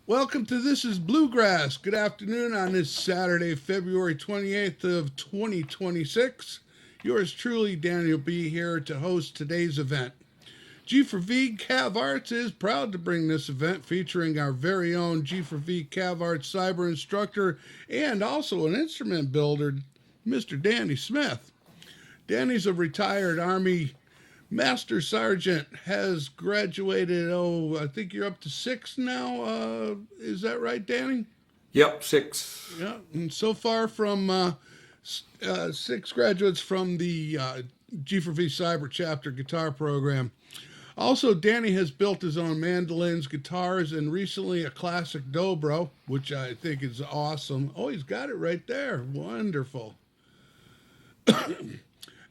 Welcome to This is Bluegrass. Good afternoon on this Saturday, February 28th of 2026. Yours truly, Daniel B. here to host today's event. G4V Cav Arts is proud to bring this event featuring our very own G4V Cav Arts cyber instructor and also an instrument builder, Mr. Danny Smith. Danny's a retired Army Master Sergeant, has graduated, I think you're up to 6 now. Is that right, Danny? Yep, 6. Yeah, and so far from 6 graduates from the G4V Cyber Chapter guitar program. Also, Danny has built his own mandolins, guitars, and recently a classic dobro, which I think is awesome. Oh, he's got it right there. Wonderful.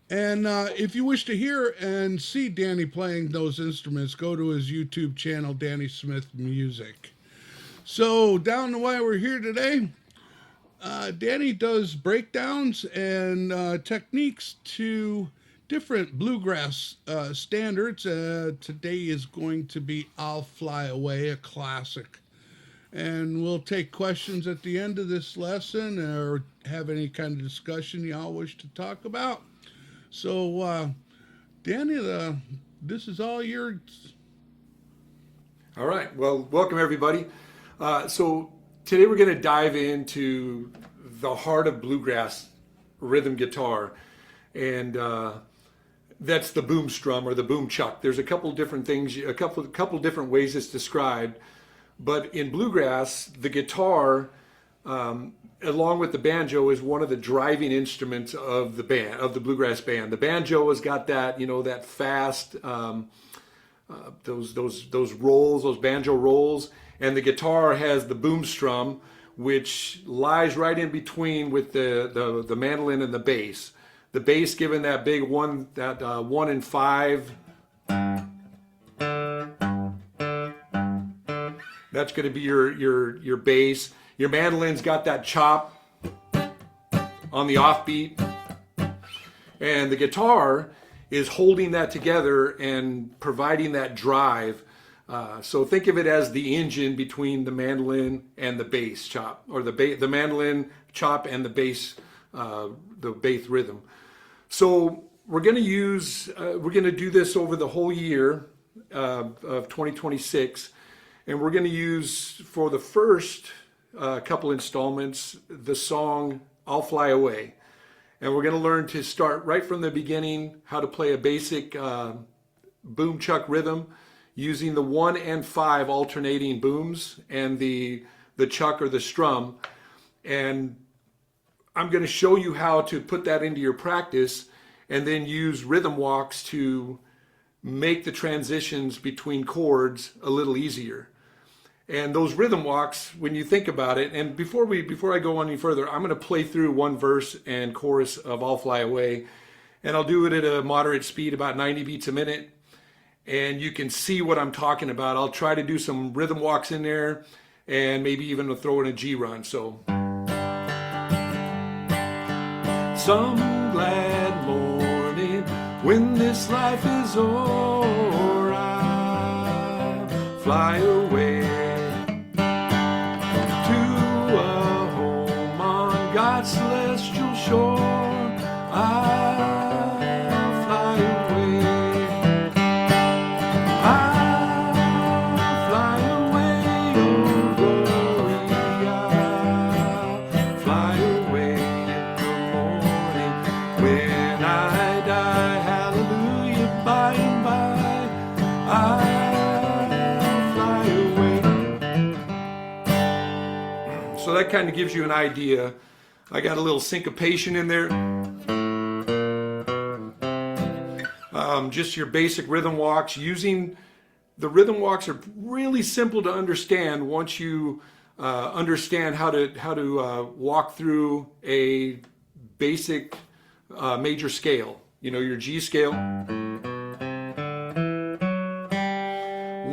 And if you wish to hear and see Danny playing those instruments, go to his YouTube channel, Danny Smith Music. So, down to why we're here today, Danny does breakdowns and techniques to different bluegrass standards. Today is going to be I'll Fly Away, a classic. And we'll take questions at the end of this lesson or have any kind of discussion y'all wish to talk about. So, Danny, this is all yours. All right. Well, welcome everybody. So today we're going to dive into the heart of bluegrass rhythm guitar, and that's the boom strum or the Boom-Chicka. There's a couple different things, a couple different ways it's described, but in bluegrass, the guitar, along with the banjo, is one of the driving instruments of the band, of the bluegrass band. The banjo has got that, that fast, those rolls, those banjo rolls, and the guitar has the boom strum, which lies right in between with the mandolin and the bass. The bass giving that big 1 and 5. That's going to be your bass. Your mandolin's got that chop on the offbeat, and the guitar is holding that together and providing that drive. So think of it as the engine between the mandolin and the bass chop, or the mandolin chop and the bass rhythm. So we're going to do this over the whole year of 2026, and we're going to use for the first couple installments the song I'll Fly Away. And we're going to learn to start right from the beginning how to play a basic Boom-Chicka rhythm using the 1 and 5 alternating booms and the chuck or the strum. And I'm going to show you how to put that into your practice and then use rhythm walks to make the transitions between chords a little easier. And those rhythm walks, when you think about it, and before I go any further, I'm going to play through one verse and chorus of I'll Fly Away, and I'll do it at a moderate speed, about 90 beats a minute, and you can see what I'm talking about. I'll try to do some rhythm walks in there, and maybe even throw in a G run. So, some glad morning when this life is o'er, I'll fly away God's celestial shore. I'll fly away. I'll fly away, oh glory. I'll fly away in the morning when I die. Hallelujah, by and by. I'll fly away. So that kind of gives you an idea. I got a little syncopation in there. Just your basic rhythm walks. Using the rhythm walks are really simple to understand once you understand how to walk through a basic major scale. Your G scale.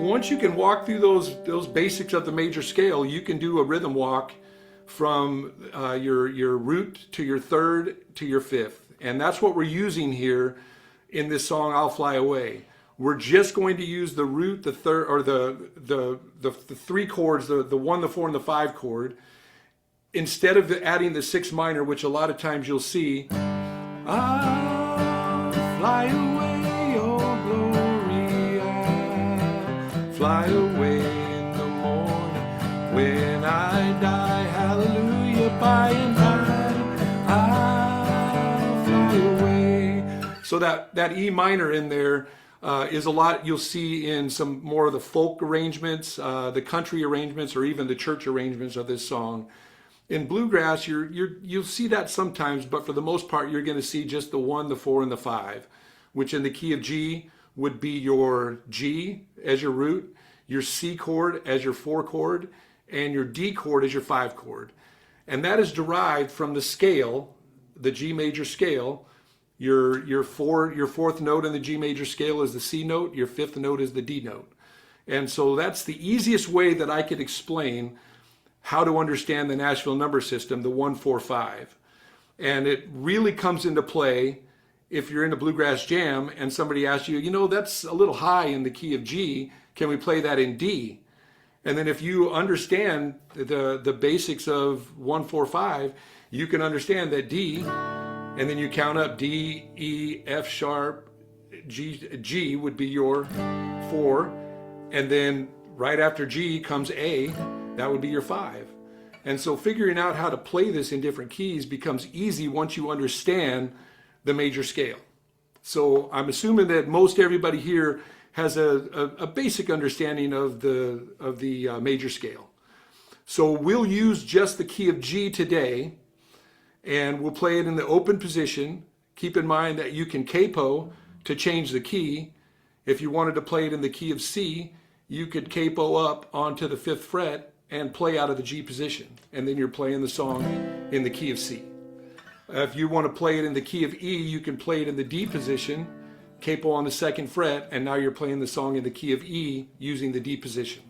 Once you can walk through those basics of the major scale, you can do a rhythm walk from your root to your third to your fifth. And that's what we're using here in this song, I'll Fly Away. we're just going to use the root, the third, or the three chords, the 1, the 4, and the 5 chord, instead of adding the 6 minor, which a lot of times you'll see. I'll fly away, oh glory, I'll fly away in the morning when I die, hallelujah, by and by, I'll fly away. So that E minor in there is a lot you'll see in some more of the folk arrangements, the country arrangements, or even the church arrangements of this song. In bluegrass, you'll see that sometimes, but for the most part, you're going to see just the 1, the 4, and the 5, which in the key of G would be your G as your root, your C chord as your 4 chord, and your D chord as your 5 chord. And that is derived from the scale, the G major scale. Your fourth note in the G major scale is the C note, your 5th note is the D note. And so that's the easiest way that I could explain how to understand the Nashville number system, the 1, 4, 5. And it really comes into play if you're in a bluegrass jam and somebody asks you, you know, that's a little high in the key of G, can we play that in D? And then if you understand the basics of 1, 4, 5, you can understand that D, and then you count up D, E, F sharp, G would be your 4, and then right after G comes A, that would be your 5. And so figuring out how to play this in different keys becomes easy once you understand the major scale. So I'm assuming that most everybody here has a basic understanding of the major scale. So we'll use just the key of G today, and we'll play it in the open position. Keep in mind that you can capo to change the key. If you wanted to play it in the key of C, you could capo up onto the 5th fret and play out of the G position, and then you're playing the song in the key of C. If you want to play it in the key of E, you can play it in the D position, capo on the 2nd fret, and now you're playing the song in the key of E using the D position.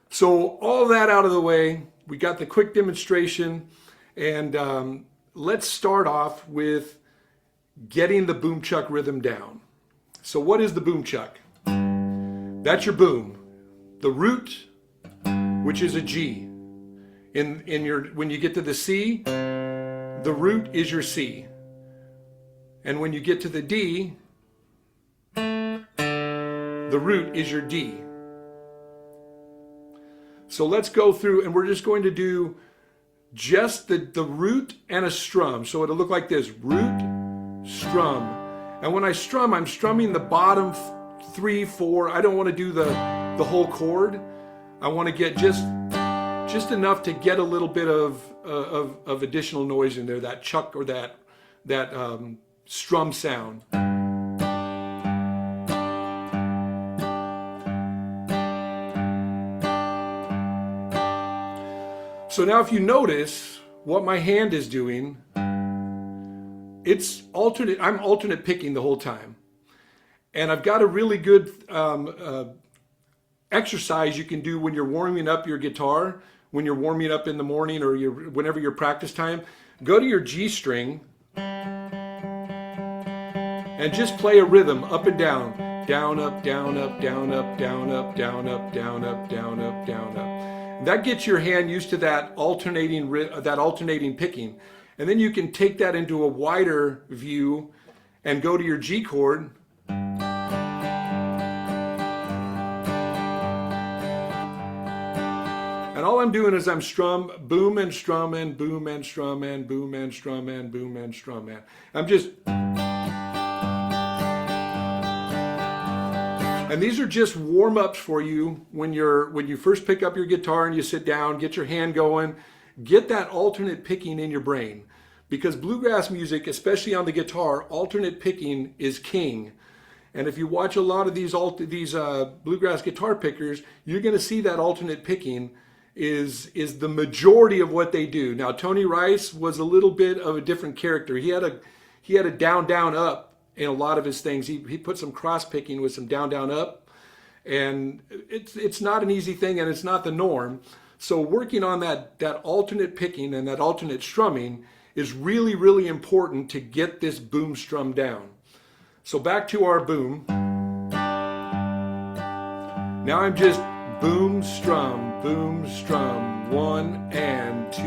So all that out of the way, we got the quick demonstration, and let's start off with getting the boom-chuck rhythm down. So what is the boom-chuck? That's your boom. The root, which is a G. When you get to the C, the root is your C. And when you get to the D, the root is your D. So let's go through, and we're just going to do just the root and a strum. So it'll look like this: root, strum. And when I strum, I'm strumming the bottom 3, 4. I don't want to do the whole chord. I want to get just enough to get a little bit of additional noise in there, that chuck or that strum sound. So now if you notice what my hand is doing, it's alternate. I'm alternate picking the whole time. And I've got a really good exercise you can do when you're warming up your guitar, when you're warming up in the morning or whenever your practice time. Go to your G string and just play a rhythm up and down. Down, up, down, up, down, up, down, up, down, up, down, up, down, up, down, up. That gets your hand used to that alternating picking. And then you can take that into a wider view and go to your G chord. And all I'm doing is I'm strum, boom and strum and boom and strum and boom and strum and boom and strum and. I'm just. And these are just warm-ups for you when you first pick up your guitar and you sit down, get your hand going, get that alternate picking in your brain. Because bluegrass music, especially on the guitar, alternate picking is king. And if you watch a lot of these bluegrass guitar pickers, you're going to see that alternate picking is the majority of what they do. Now, Tony Rice was a little bit of a different character. He had a down, down, up in a lot of his things. He put some cross picking with some down, down, up, and it's not an easy thing, and it's not the norm. So working on that alternate picking and that alternate strumming is really, really important to get this boom strum down. So back to our boom. Now I'm just boom, strum, 1 and 2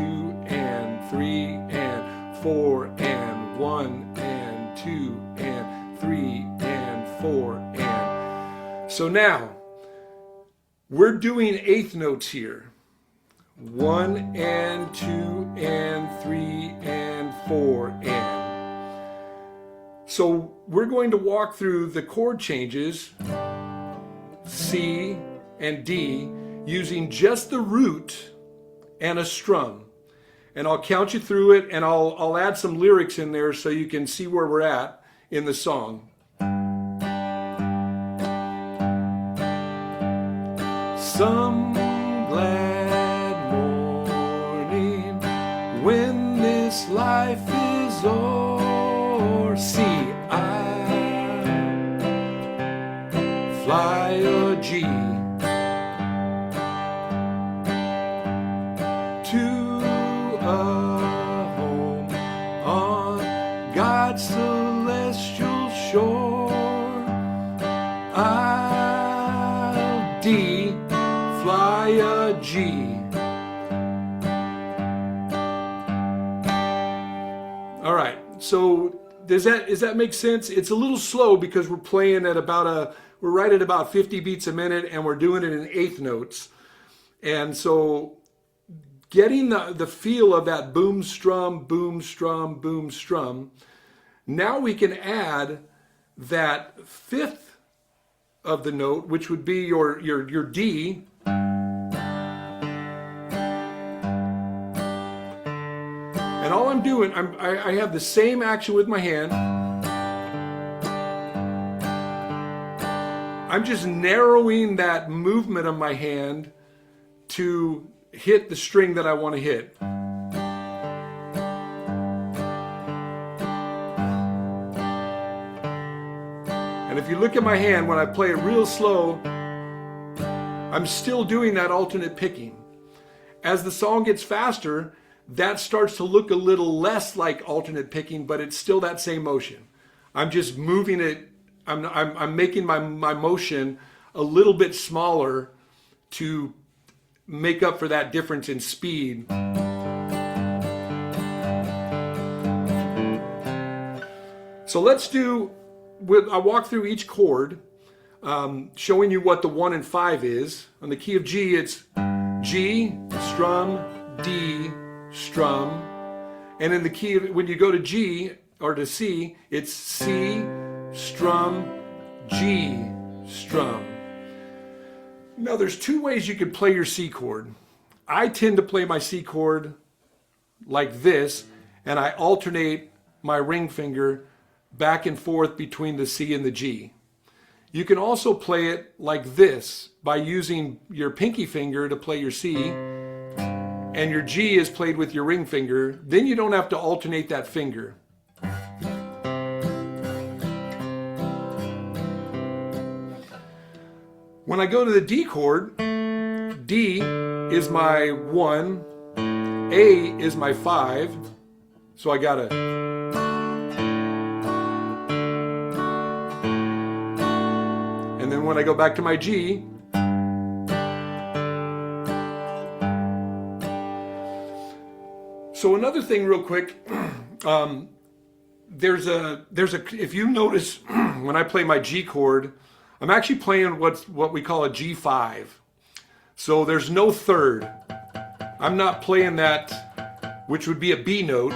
and 3 and 4 and 1 and 2 and 3 and 4 and. So now we're doing eighth notes here. 1 and 2 and 3 and 4 and. So we're going to walk through the chord changes C and D using just the root and a strum. And I'll count you through it, and I'll add some lyrics in there so you can see where we're at in the song. Some glad morning when this life is o'er, see I fly a G to a home on God's celestial shore. I'll D fly a G. All right, so does that make sense? It's a little slow because we're playing at we're right at about 50 beats a minute, and we're doing it in eighth notes. And so getting the feel of that boom strum, boom strum, boom strum, now we can add that fifth of the note, which would be your D. And all I'm doing, I have the same action with my hand. I'm just narrowing that movement of my hand to hit the string that I want to hit. And if you look at my hand, when I play it real slow, I'm still doing that alternate picking. As the song gets faster, that starts to look a little less like alternate picking, but it's still that same motion. I'm just moving it. I'm making my motion a little bit smaller to make up for that difference in speed. So let's do, I'll walk through each chord, showing you what the 1 and 5 is. On the key of G, it's G, strum, D, strum. And in the key, when you go to G or to C, it's C, strum, G, strum. Now there's two ways you can play your C chord. I tend to play my C chord like this, and I alternate my ring finger back and forth between the C and the G. You can also play it like this by using your pinky finger to play your C, and your G is played with your ring finger. Then you don't have to alternate that finger. When I go to the D chord, D is my 1, A is my 5, so I gotta. And then when I go back to my G, so another thing real quick, if you notice when I play my G chord, I'm actually playing what we call a G5. So there's no third. I'm not playing that, which would be a B note.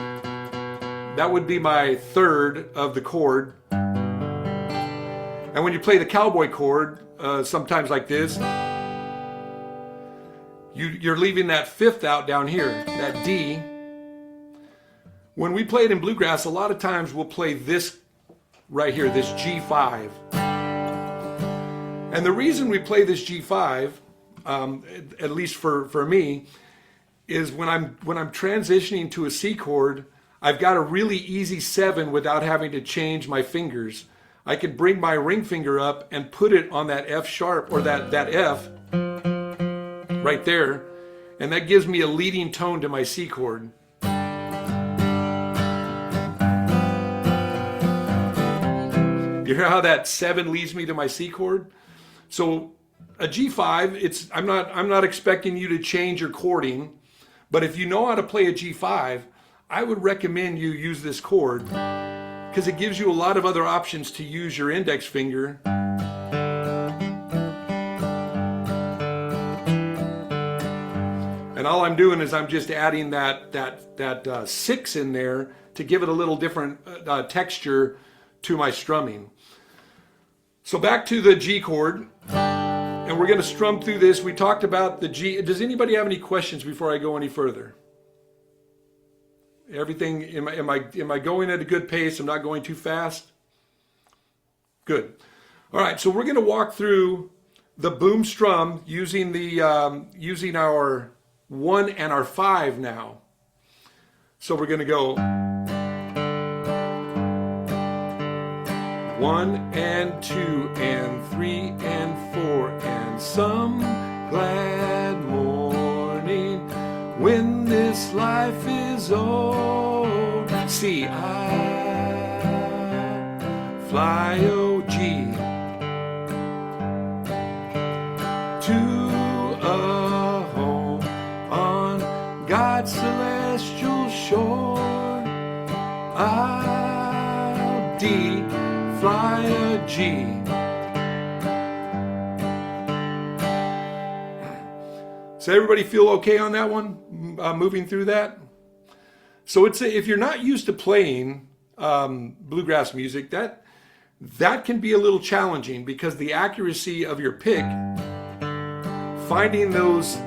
That would be my third of the chord. And when you play the cowboy chord, sometimes like this, you're leaving that fifth out down here, that D. When we play it in bluegrass, a lot of times we'll play this right here, this G5. And the reason we play this G5, at least for me, is when I'm transitioning to a C chord, I've got a really easy 7 without having to change my fingers. I can bring my ring finger up and put it on that F sharp, or that F right there, and that gives me a leading tone to my C chord. You hear how that 7 leads me to my C chord? So a G5, I'm not expecting you to change your chording, but if you know how to play a G5, I would recommend you use this chord because it gives you a lot of other options to use your index finger. And all I'm doing is I'm just adding that 6 in there to give it a little different texture to my strumming. So back to the G chord, and we're going to strum through this. We talked about the G. Does anybody have any questions before I go any further? Everything, am I going at a good pace? I'm not going too fast? Good. All right, so we're going to walk through the boom strum using using our 1 and our 5 now. So we're going to go 1 and 2 and 3 and 4 and some glad morning when this life is old. C, I fly, O, G, to a home on God's celestial shore. I'll D, fly a G. So everybody feel okay on that one? Moving through that? So if you're not used to playing bluegrass music, that can be a little challenging because the accuracy of your pick, finding those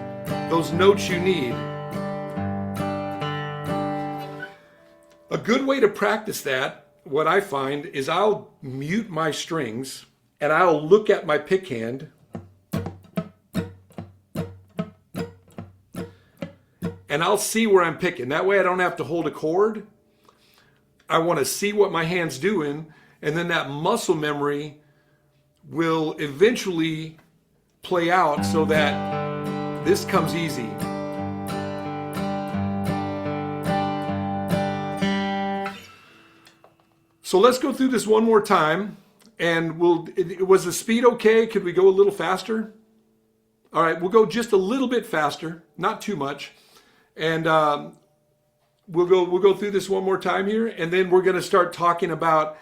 notes you need. A good way to practice that, what I find, is I'll mute my strings and I'll look at my pick hand and I'll see where I'm picking. That way I don't have to hold a chord. I want to see what my hand's doing, and then that muscle memory will eventually play out so that this comes easy. So let's go through this one more time, and was the speed okay? Could we go a little faster? All right, we'll go just a little bit faster, not too much. And we'll go through this one more time here, and then we're going to start talking about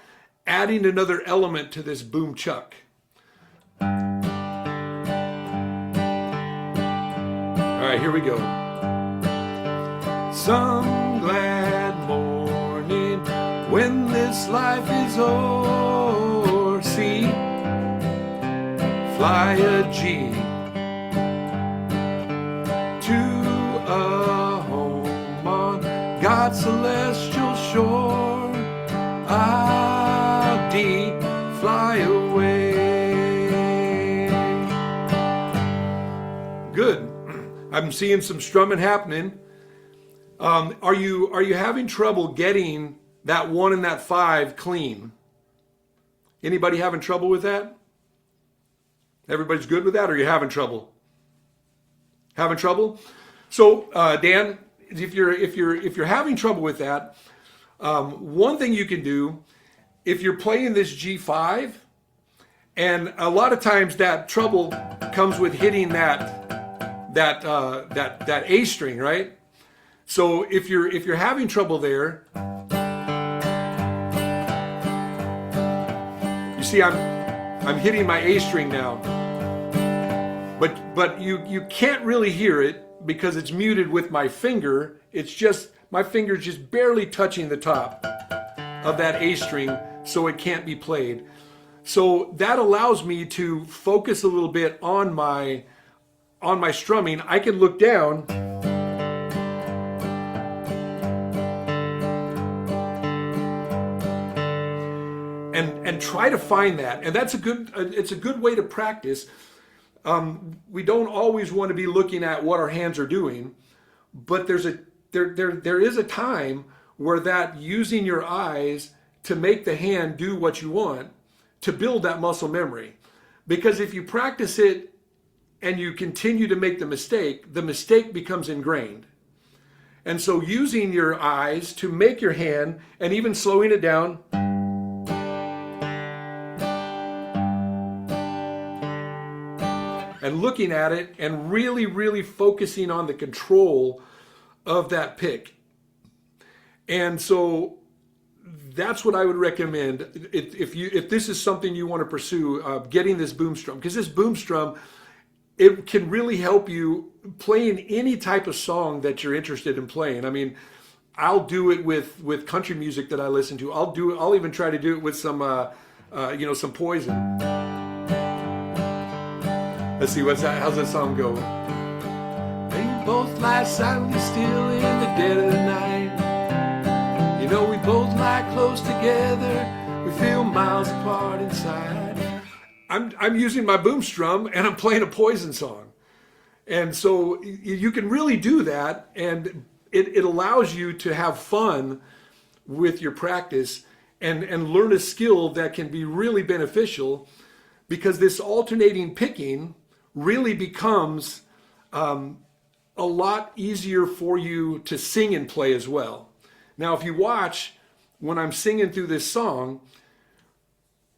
adding another element to this boom-chuck. All right, here we go. Some glad morning when this life is o'er, C, fly a G, to a home on God's celestial shore. I'll D, fly away. Good. I'm seeing some strumming happening. Are you having trouble getting that 1 and that 5 clean? Anybody having trouble with that? Everybody's good with that, or are you having trouble? Having trouble? So, Dan, if you're having trouble with that, one thing you can do, if you're playing this G5, and a lot of times that trouble comes with hitting that A string, right? So if you're having trouble there, you see I'm hitting my A string now, but you can't really hear it because it's muted with my finger. It's just my finger's just barely touching the top of that A string, so it can't be played. So that allows me to focus a little bit on my strumming. I can look down and try to find that. And that's it's a good way to practice. We don't always want to be looking at what our hands are doing, but there is a time where that using your eyes to make the hand do what you want, to build that muscle memory. Because if you practice it and you continue to make the mistake becomes ingrained. And so using your eyes to make your hand, and even slowing it down, and looking at it and really, really focusing on the control of that pick. And so that's what I would recommend if this is something you want to pursue, getting this boom strum, because this boom strum, it can really help you playing any type of song that you're interested in playing. I mean, I'll do it with country music that I listen to. I'll even try to do it with some some Poison. Let's see, how's that song go? They both lie silently still in the dead of the night. You know, we both lie close together. We feel miles apart inside. I'm using my boom strum and I'm playing a Poison song. And so you can really do that, and it allows you to have fun with your practice and learn a skill that can be really beneficial, because this alternating picking really becomes a lot easier for you to sing and play as well. Now, if you watch when I'm singing through this song,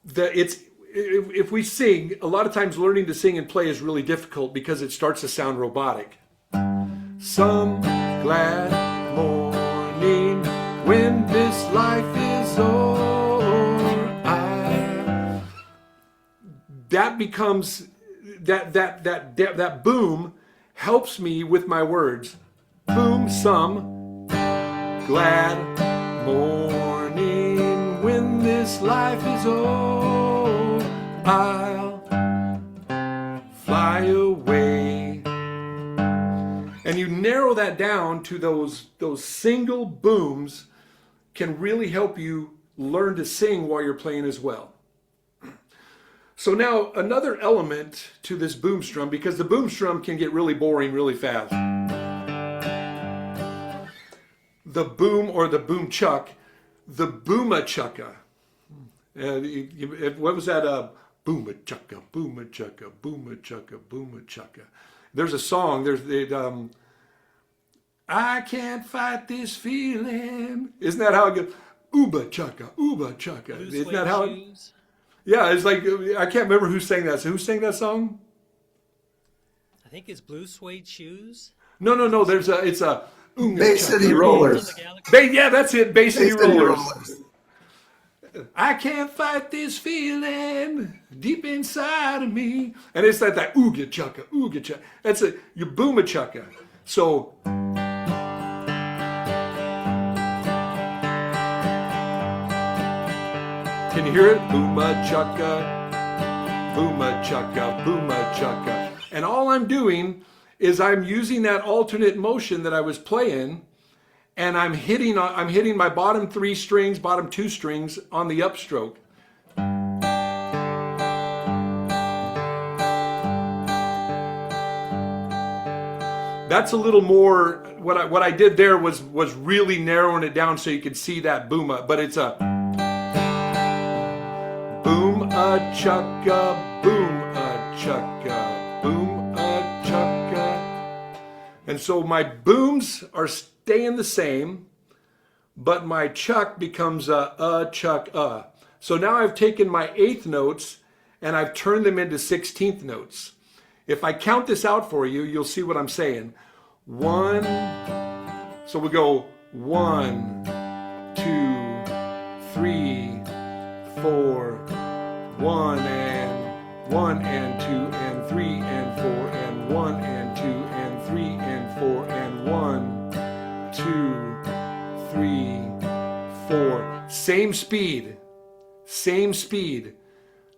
if we sing, a lot of times learning to sing and play is really difficult because it starts to sound robotic. Some glad morning when this life is o'er, that becomes that boom helps me with my words. Boom, some glad morning when this life is o'er, I'll fly away. And you narrow that down to those single booms can really help you learn to sing while you're playing as well. So now another element to this boom strum, because the boom strum can get really boring really fast. The boom or the boom-chuck, the Boom-Chicka. What was that? Boom-Chicka, Boom-Chicka, Boom-Chicka, Boom-Chicka. There's a song. I can't fight this feeling. Isn't that how it goes? Ooba-chukka, ooba-chukka. Isn't that how it? Yeah, it's like, I can't remember who sang that. So who sang that song? I think it's Blue Suede Shoes. No. It's a Bay City Rollers. Yeah, that's it. Bay City Rollers. I can't fight this feeling deep inside of me. And it's like that ooga-chukka, ooga-chukka. That's your Boom-Chicka. So can you hear it? Boom-Chicka, Boom-Chicka, Boom-Chicka. And all I'm doing is I'm using that alternate motion that I was playing, and I'm hitting my bottom 3 strings, bottom 2 strings on the upstroke. That's a little more, what I did there was really narrowing it down so you could see that boom-a, but it's a Boom-Chicka, Boom-Chicka, Boom-Chicka. And so my booms are staying the same, but my chuck becomes a chuck. So now I've taken my 8th notes and I've turned them into 16th notes. If I count this out for you, you'll see what I'm saying. 1, so we go 1, 2, 3, 4, 1 and 2 and 3 and 4 and 1 and 2 and 3 and 4 and 1, 2, 3, 4. Same speed.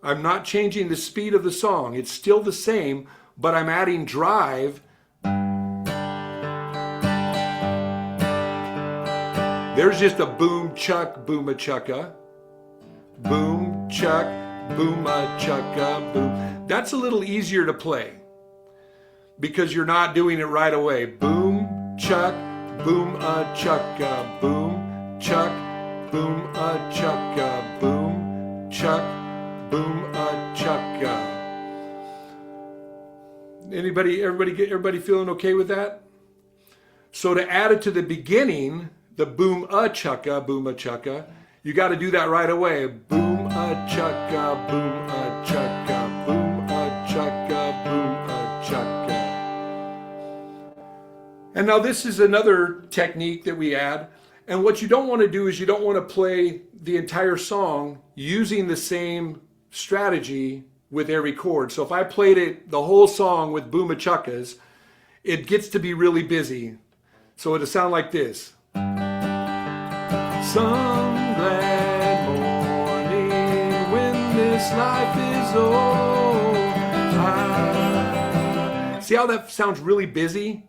I'm not changing the speed of the song. It's still the same, but I'm adding drive. There's just a boom-chuck, Boom-Chicka. Boom-chuck, Boom-Chicka, boom. That's a little easier to play because you're not doing it right away. Boom-chuck, Boom-Chicka, boom-chuck, Boom-Chicka, boom-chuck, Boom-Chicka. Everybody feeling okay with that? So to add it to the beginning, the Boom-Chicka, Boom-Chicka, you got to do that right away. Boom-Chicka, Boom-Chicka, Boom-Chicka, Boom-Chicka. And now this is another technique that we add. And what you don't want to do is you don't want to play the entire song using the same strategy with every chord. So if I played it the whole song with Boom-Chickas, it gets to be really busy. So it'll sound like this. Some glad morning when this life is over. See how that sounds really busy?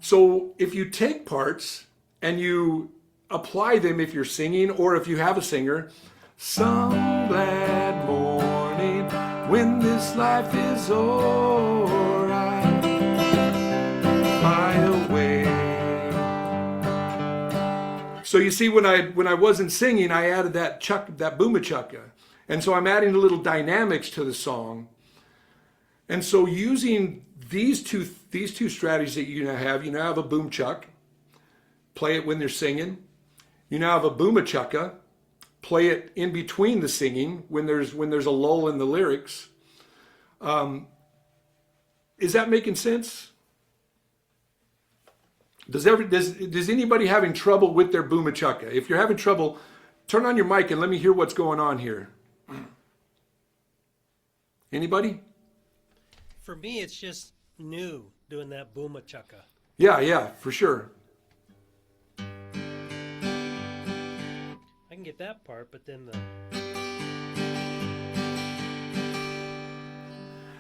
So if you take parts and you apply them if you're singing or if you have a singer, some glad morning when this life is o'er, I fly away. So you see, when I wasn't singing, I added that Boom-Chicka, and so I'm adding a little dynamics to the song. And so using these two strategies that you now have a boom-chuck, play it when they're singing. You now have a Boom-Chicka, play it in between the singing when there's a lull in the lyrics. Is that making sense? Does anybody having trouble with their Boom-Chicka? If you're having trouble, turn on your mic and let me hear what's going on here. Anybody? For me, it's just new doing that Boom-Chicka. Yeah, for sure. I can get that part, but then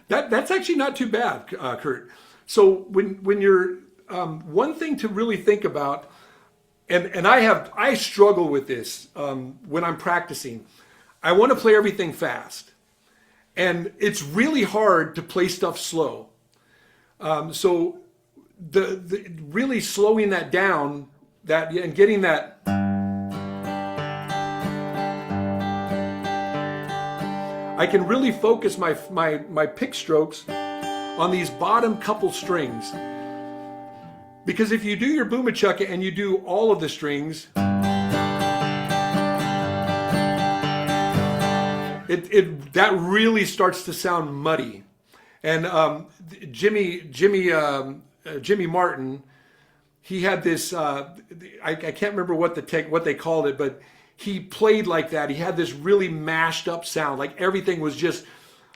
That's actually not too bad, Kurt. So when you're one thing to really think about, and I struggle with this when I'm practicing. I want to play everything fast, and it's really hard to play stuff slow. So the really slowing that down, and getting that. I can really focus my pick strokes on these bottom couple strings. Because if you do your Boom-Chicka and you do all of the strings, that really starts to sound muddy. And Jimmy Martin, he had this. I can't remember what they called it, but he played like that. He had this really mashed up sound, like everything was just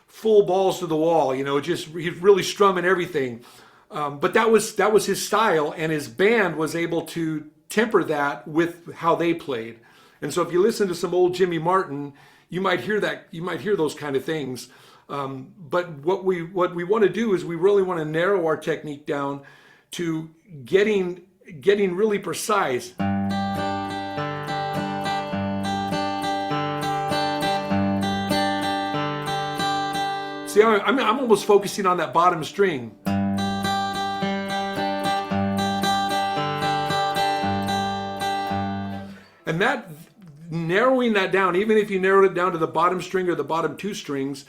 full balls to the wall. He's really strumming everything. But that was his style, and his band was able to temper that with how they played. And so if you listen to some old Jimmy Martin, you might hear that. You might hear those kind of things. But what we want to do is we really want to narrow our technique down to getting really precise. See, I'm almost focusing on that bottom string. And that, narrowing that down, even if you narrowed it down to the bottom string or the bottom two strings,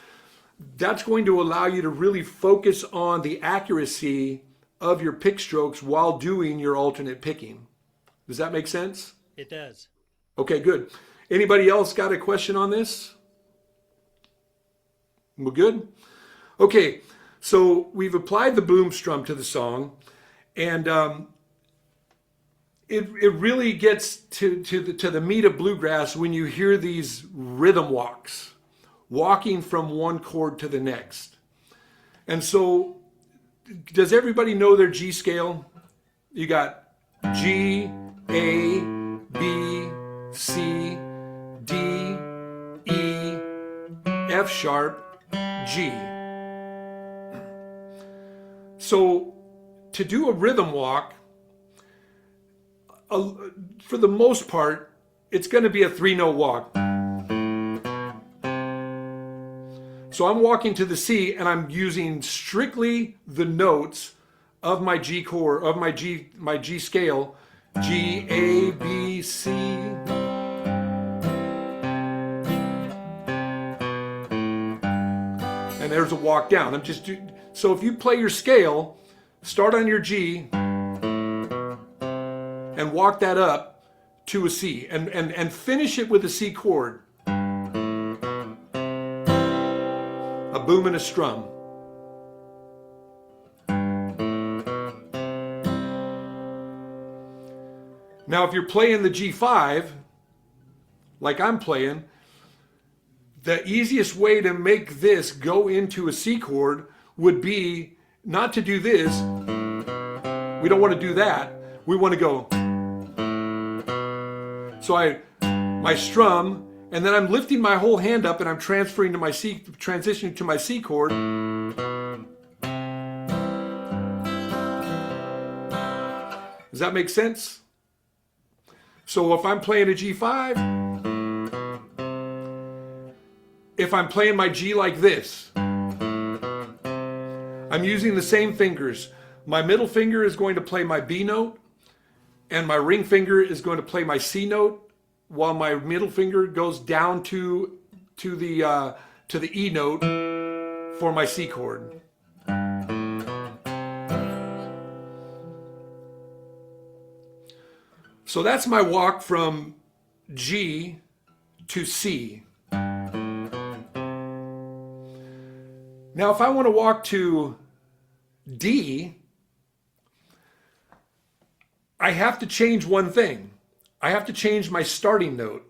that's going to allow you to really focus on the accuracy of your pick strokes while doing your alternate picking. Does that make sense? it does. Okay, good. Anybody else got a question on this? We're good? Okay, so we've applied the boom strum to the song, and it really gets to the meat of bluegrass when you hear these rhythm walks, walking from one chord to the next. And so, does everybody know their G scale? You got G, A, B, C, D, E, F sharp, G. So to do a rhythm walk, for the most part, it's going to be a 3-note walk. So I'm walking to the C, and I'm using strictly the notes of my G chord, of my G scale, G, A, B, C. And there's a walk down. So if you play your scale, start on your G and walk that up to a C, and finish it with a C chord. A boom and a strum. Now, if you're playing the G5, like I'm playing, the easiest way to make this go into a C chord would be not to do this. We don't want to do that. We want to go. So my strum, and then I'm lifting my whole hand up and I'm transferring to my C, transitioning to my C chord. Does that make sense? So if I'm playing a G5, if I'm playing my G like this, I'm using the same fingers. My middle finger is going to play my B note, and my ring finger is going to play my C note, while my middle finger goes down to the E note for my C chord. So that's my walk from G to C. Now, if I want to walk to D, I have to change one thing. I have to change my starting note.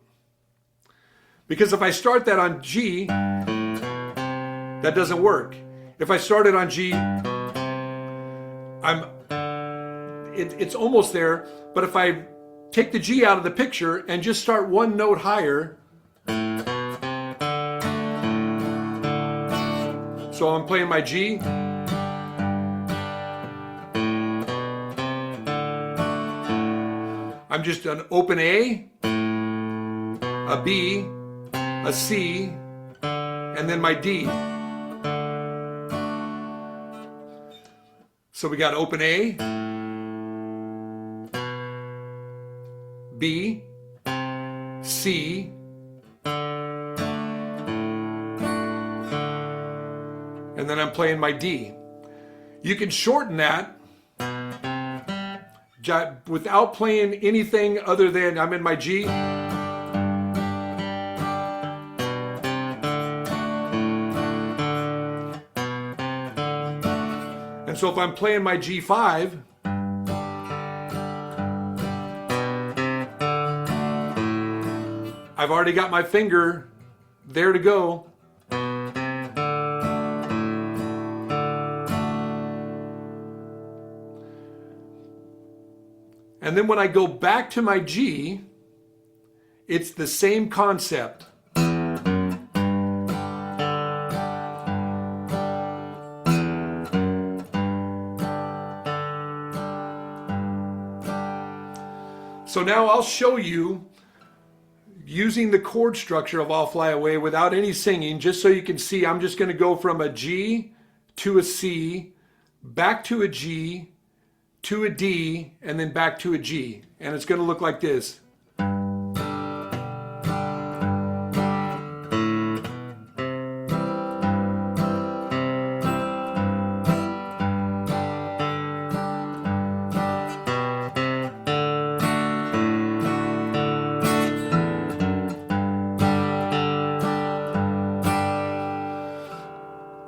Because if I start that on G, that doesn't work. If I start it on G, it's almost there, but if I take the G out of the picture and just start one note higher, so I'm playing my G, I'm just an open A, B, a C, and then my D. So we got open A, B, C, and then I'm playing my D. You can shorten that without playing anything other than I'm in my G. And so if I'm playing my G5, I've already got my finger there to go. And then when I go back to my G, it's the same concept. So now I'll show you using the chord structure of I'll Fly Away without any singing, just so you can see. I'm just going to go from a G to a C, back to a G, to a D, and then back to a G. And it's going to look like this.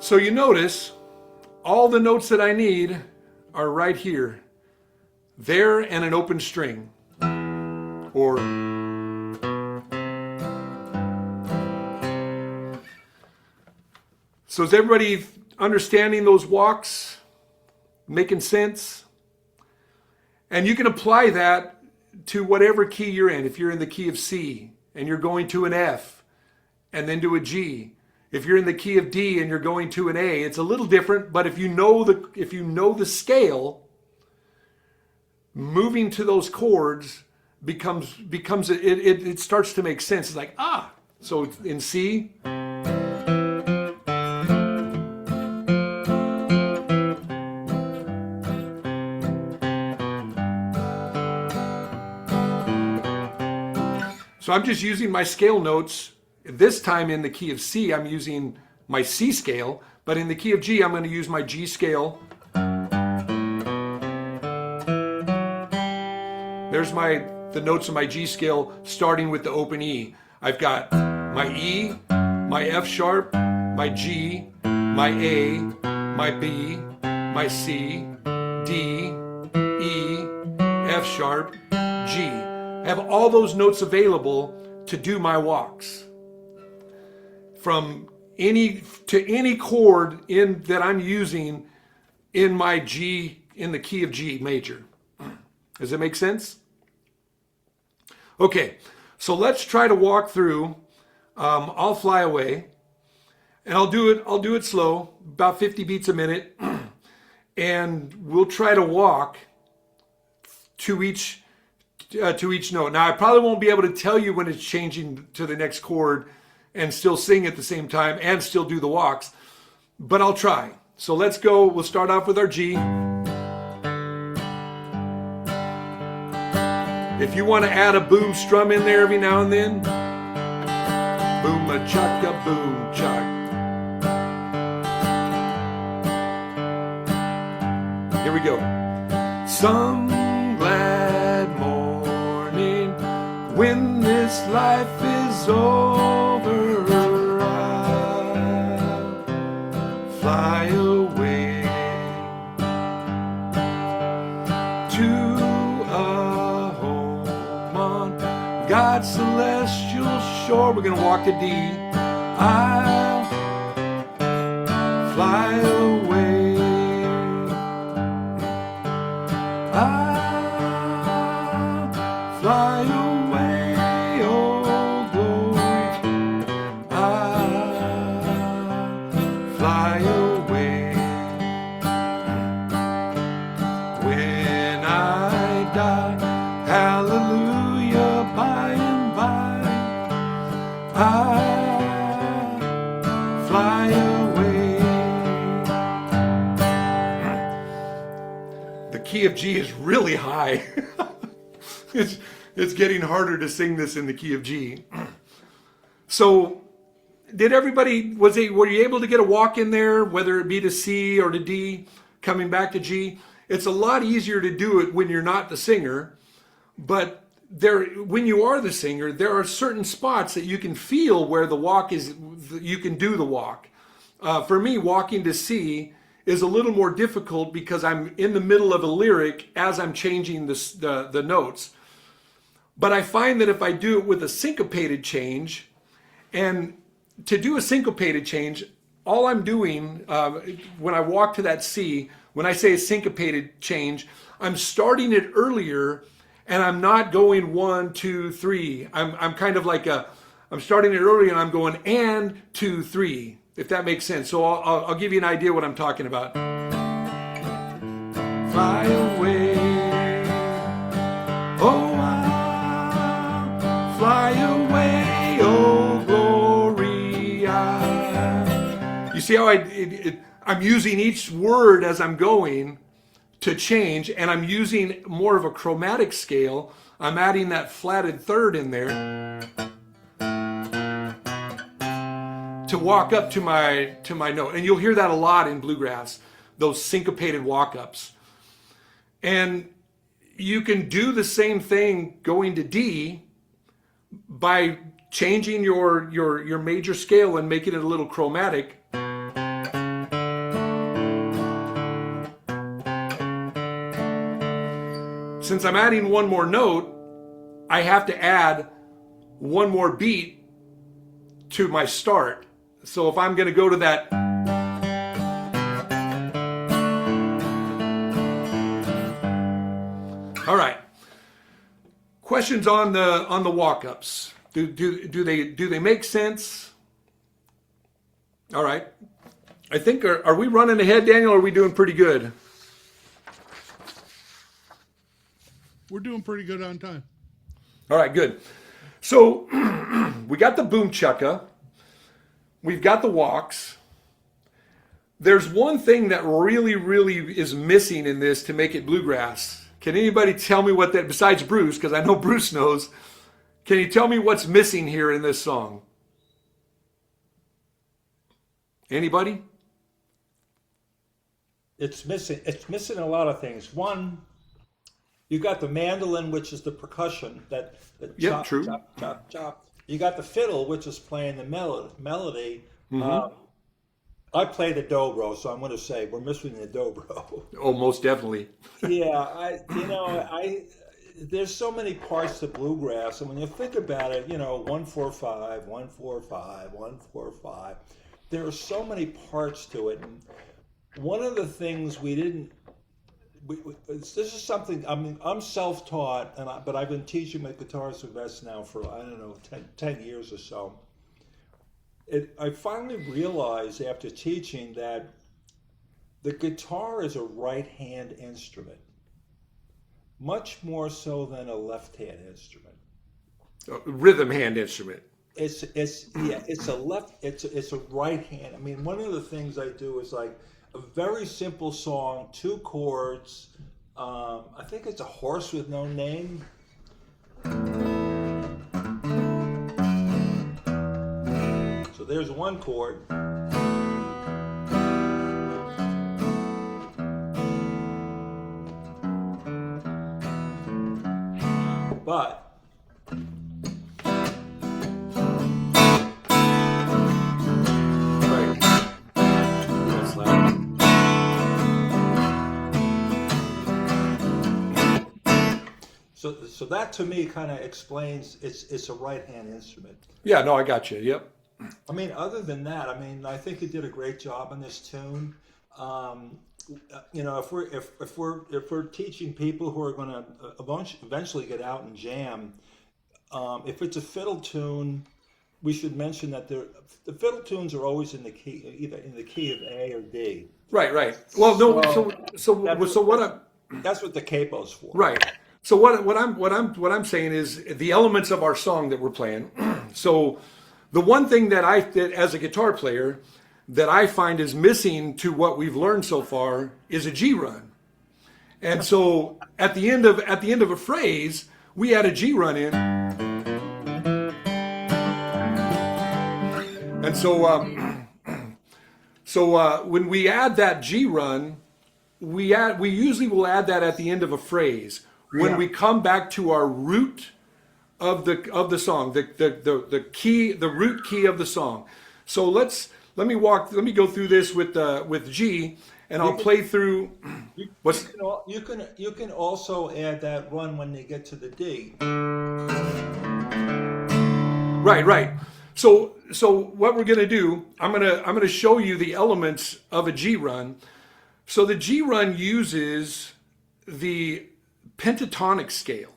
So you notice all the notes that I need are right here. There and an open string. Or so is everybody understanding those walks? Making sense? And you can apply that to whatever key you're in. If you're in the key of C and you're going to an F and then to a G. If you're in the key of D and you're going to an A, it's a little different, but if you know the scale, moving to those chords it starts to make sense. It's like, so in C, so I'm just using my scale notes. This time in the key of C, I'm using my C scale, but in the key of G, I'm going to use my G scale. There's the notes of my G scale starting with the open E. I've got my E, my F sharp, my G, my A, my B, my C, D, E, F sharp, G. have all those notes available to do my walks. From any chord that I'm using in my G, in the key of G major. Does it make sense? Okay, so let's try to walk through. I'll fly away, and I'll do it slow, about 50 beats a minute, and we'll try to walk to each note. Now, I probably won't be able to tell you when it's changing to the next chord and still sing at the same time and still do the walks, but I'll try. So let's go. We'll start off with our G. If you want to add a boom strum in there every now and then, boom-a-chaka, boom-chuck. Here we go. Some glad morning when this life is over, I'll fly away to a home on God's celestial shore. We're gonna walk to D. I'll fly away. I'll fly away, oh glory. I'll fly away. When I die, hallelujah, by and by, I'll fly away. The key of G is really high. It's getting harder to sing this in the key of G. So, did everybody, were you able to get a walk in there, whether it be to C or to D, coming back to G? It's a lot easier to do it when you're not the singer, but when you are the singer, there are certain spots that you can feel where the walk is, you can do the walk. For me, walking to C is a little more difficult because I'm in the middle of a lyric as I'm changing the notes. But I find that if I do it with a syncopated change, and to do a syncopated change, all I'm doing when I walk to that C, when I say a syncopated change, I'm starting it earlier and I'm not going 1, 2, 3. I'm kind of like I'm starting it early and I'm going and 2, 3, if that makes sense. So I'll give you an idea what I'm talking about. Fly away, oh I'll fly away, oh glory. You see how I'm using each word as I'm going to change, and I'm using more of a chromatic scale. I'm adding that flatted third in there to walk up to my note. And you'll hear that a lot in bluegrass, those syncopated walk-ups. And you can do the same thing going to D by changing your major scale and making it a little chromatic. Since I'm adding one more note, I have to add one more beat to my start. So if I'm going to go to that, all right. Questions on the walk-ups? Do they make sense? All right. I think are we running ahead, Daniel? Or are we doing pretty good? We're doing pretty good on time. All right, good. So we got the Boom-Chicka. We've got the walks. There's one thing that really, really is missing in this to make it bluegrass. Can anybody tell me what that, besides Bruce, because I know Bruce knows, can you tell me what's missing here in this song? Anybody? It's missing a lot of things. One, you got the mandolin, which is the percussion that Yep, chop, true. chop, chop, chop. You got the fiddle, which is playing the melody. I play the dobro, so I'm going to say we're missing the dobro. Oh, most definitely. Yeah, there's so many parts to bluegrass, and when you think about it, 1-4-5, 1-4-5, 1-4-5. There are so many parts to it. And one of the things we didn't. This is something. I mean, I'm self-taught, but I've been teaching my guitar success now for I don't know 10 years or so. I finally realized after teaching that the guitar is a right-hand instrument, much more so than a left-hand instrument. Rhythm hand instrument. It's a right hand. I mean, one of the things I do is like a very simple song, 2 chords. I think it's A Horse with No Name. So there's 1 chord. But So that to me kind of explains it's a right-hand instrument. Yeah, no, I got you. Yep. I mean, other than that, I mean, I think you did a great job on this tune. If we're teaching people who are going to eventually get out and jam, if it's a fiddle tune, we should mention that the fiddle tunes are always in the key, either in the key of A or D. Right. Well, no. That's what the capo's for. Right. So what I'm saying is the elements of our song that we're playing. So the one thing that as a guitar player that I find is missing to what we've learned so far is a G run. And so at the end of a phrase, we add a G run in. And so when we add that G run, we usually will add that at the end of a phrase. When we come back to our root of the song, the key, the root key of the song. So let me go through this with G, and I'll play through. You can also add that run when you get to the D. Right. So what we're gonna do, I'm gonna show you the elements of a G run. So the G run uses the pentatonic scale.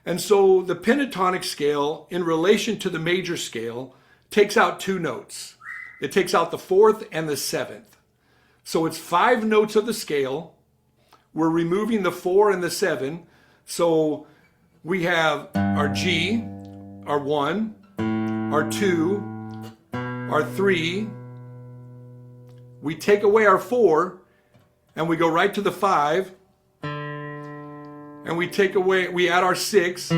And so the pentatonic scale in relation to the major scale takes out 2 notes. It takes out the 4th and the 7th. So it's 5 notes of the scale. We're removing the 4 and the 7. So we have our G, our 1, our 2, our 3. We take away our 4 and we go right to the 5. And we add our 6,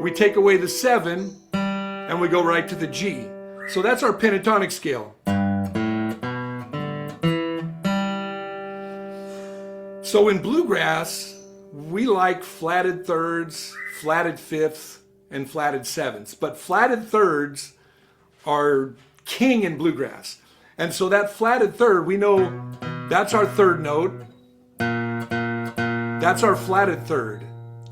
we take away the 7, and we go right to the G. So that's our pentatonic scale. So in bluegrass, we like flatted thirds, flatted fifths, and flatted sevenths. But flatted thirds are king in bluegrass. And so that flatted third, we know that's our 3rd note. That's our flatted third.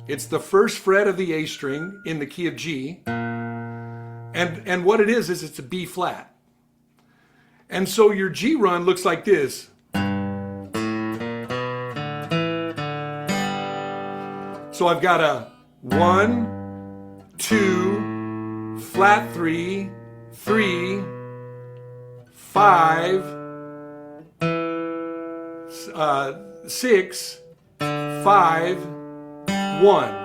It's the 1st fret of the A string in the key of G. And what it is it's a B flat. And so your G run looks like this. So I've got a 1, 2, flat 3, 3, 5, 6, 5, 1.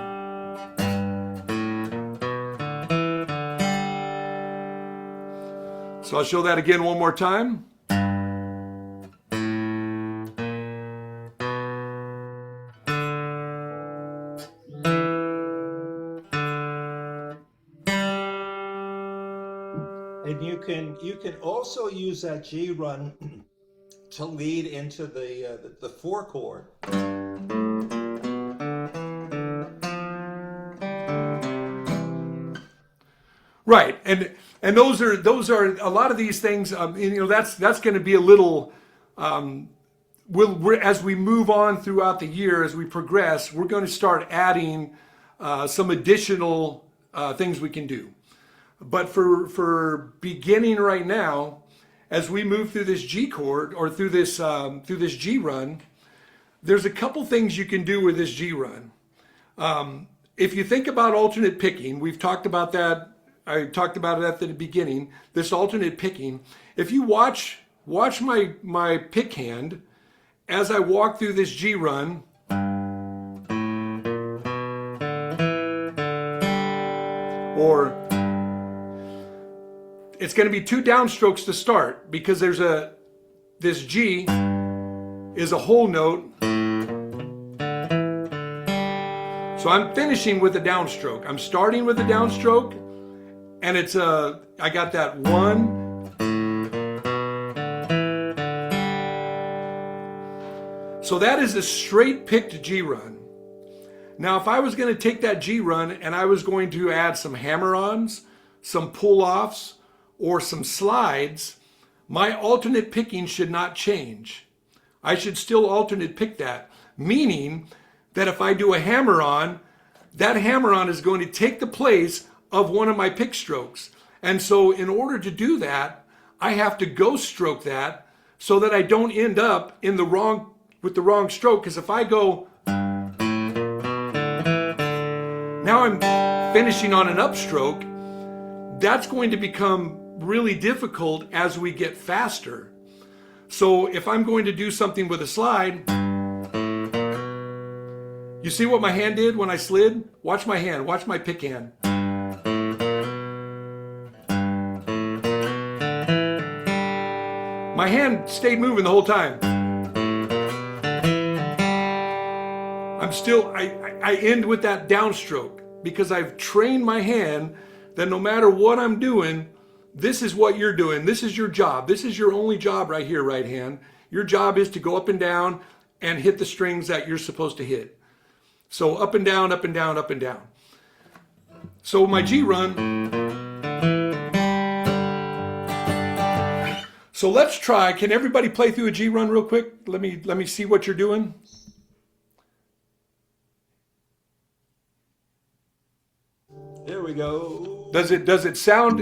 So I'll show that again one more time. And you can also use that G run to lead into the 4 chord. Right, and those are a lot of these things. That's going to be a little as we move on throughout the year, as we progress, we're going to start adding some additional things we can do. But for beginning right now, as we move through this G chord or through this G run, there's a couple things you can do with this G run. If you think about alternate picking, we've talked about that. I talked about it at the beginning. This alternate picking. If you watch my pick hand as I walk through this G run, or it's going to be 2 downstrokes to start because this G is a whole note. So I'm finishing with a downstroke. I'm starting with a downstroke, and I got that 1. So that is a straight picked G run. Now, if I was going to take that G run and I was going to add some hammer-ons, some pull-offs, or some slides, my alternate picking should not change. I should still alternate pick that, meaning that if I do a hammer-on, that hammer-on is going to take the place of one of my pick strokes. And so in order to do that, I have to ghost stroke that so that I don't end up with the wrong stroke. Because if I go, now I'm finishing on an upstroke, that's going to become really difficult as we get faster. So if I'm going to do something with a slide, you see what my hand did when I slid? Watch my hand, watch my pick hand. My hand stayed moving the whole time. I end with that downstroke because I've trained my hand that no matter what I'm doing, this is what you're doing. This is your job. This is your only job right here, right hand. Your job is to go up and down and hit the strings that you're supposed to hit. So up and down, up and down, up and down. So my G run. So let's try. Can everybody play through a G run real quick? Let me see what you're doing. Here we go. Does it sound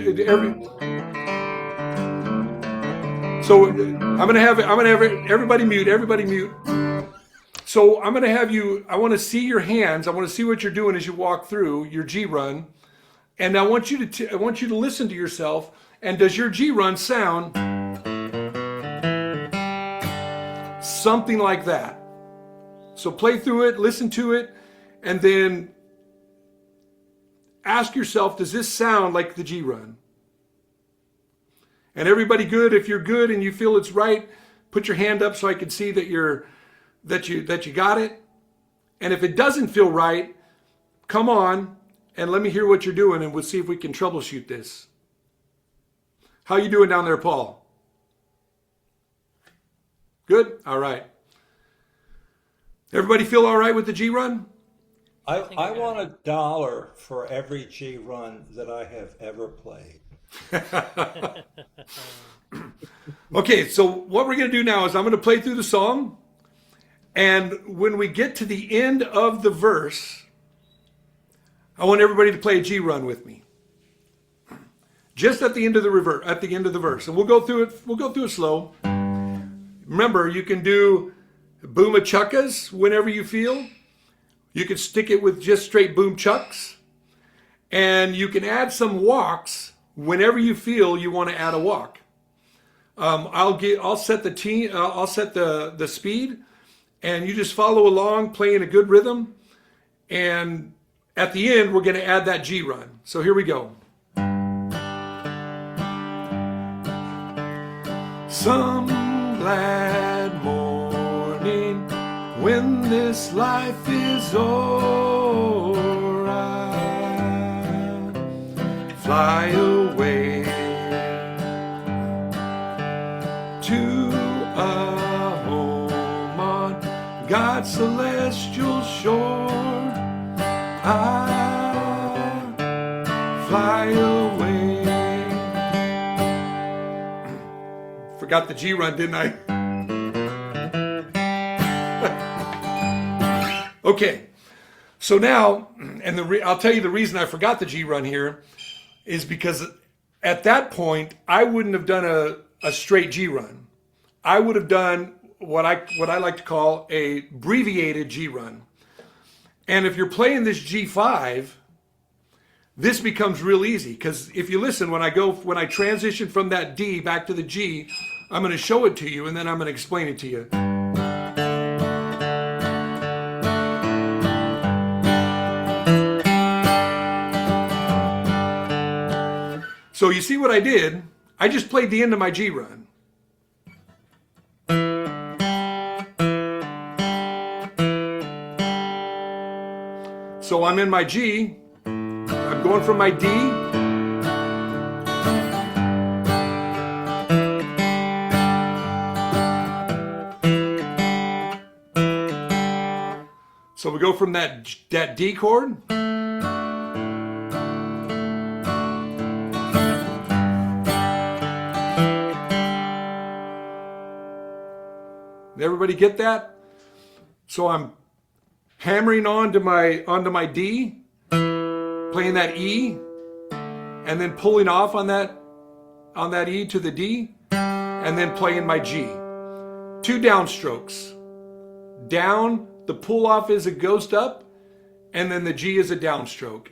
So I'm gonna have everybody mute. So I'm gonna have you. I want to see your hands. I want to see what you're doing as you walk through your G run, and I want you to listen to yourself. And does your G run sound something like that? So play through it, listen to it, and then ask yourself, does this sound like the G run? And everybody good? If you're good and you feel it's right, put your hand up so I can see that you got it. And if it doesn't feel right, come on and let me hear what you're doing, and we'll see if we can troubleshoot this. How you doing down there, Paul? Good? All right. Everybody feel all right with the G run? I want $1 for every G run that I have ever played. Okay, so what we're going to do now is I'm going to play through the song, and when we get to the end of the verse, I want everybody to play a G run with me. Just at the end of the verse, and we'll go through it. We'll go through it slow. Remember, you can do Boom-Chickas whenever you feel. You can stick it with just straight Boom-Chucks, and you can add some walks whenever you feel you want to add a walk. I'll set the speed, and you just follow along, playing a good rhythm. And at the end, we're going to add that G run. So here we go. Some glad morning when this life is o'er, I'll fly away to a home on God's celestial shore. I'll fly away. Forgot the G run, didn't I? Okay, so now, and I'll tell you the reason I forgot the G run here is because at that point I wouldn't have done a straight G run. I would have done what I like to call a abbreviated G run. And if you're playing this G5, this becomes real easy, because if you listen, when I transition from that D back to the G, I'm going to show it to you and then I'm going to explain it to you. So you see what I did? I just played the end of my G run. So I'm in my G, I'm going from my D, so we go from that D chord, everybody get that? So I'm hammering onto my D, playing that E, and then pulling off on that E to the D, and then playing my G. 2 downstrokes. Down, the pull off is a ghost up, and then the G is a downstroke.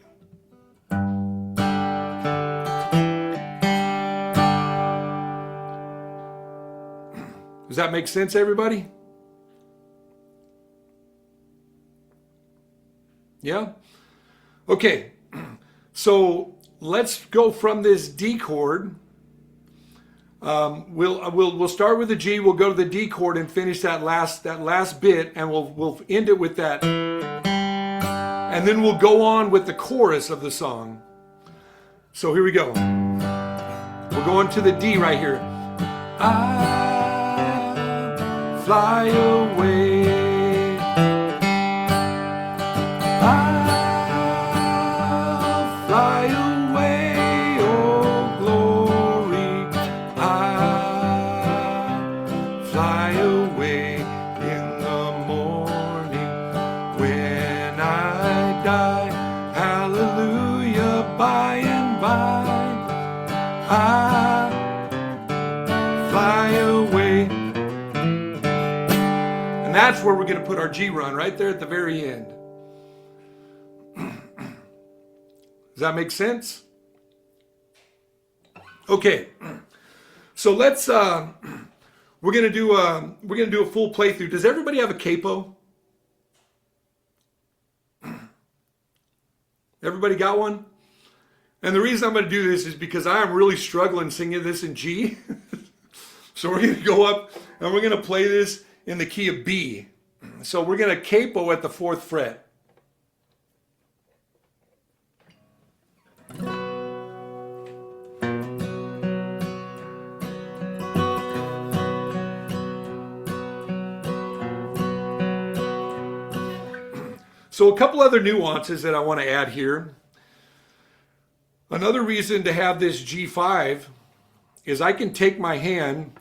Does that make sense, everybody? Yeah? Okay, so let's go from this D chord. We'll start with the G, we'll go to the D chord and finish that last bit, and we'll end it with that. And then we'll go on with the chorus of the song. So here we go. We're going to the D right here. I fly away. That's where we're going to put our G run, right there at the very end. Does that make sense? Okay, so let's we're going to do a full playthrough. Does everybody have a capo? Everybody got one? And the reason I'm going to do this is because I am really struggling singing this in G. So we're going to go up and we're going to play this in the key of B. So we're going to capo at the 4th fret. So a couple other nuances that I want to add here. Another reason to have this G5 is I can take my hand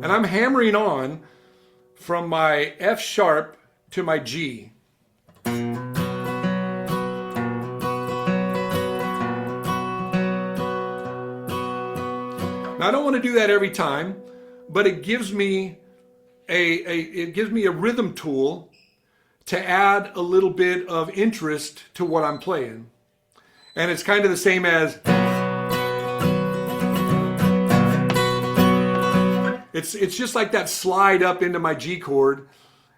and I'm hammering on from my F sharp to my G. Now I don't want to do that every time, but it gives me a rhythm tool to add a little bit of interest to what I'm playing. And it's kind of the same as it's just like that slide up into my G chord,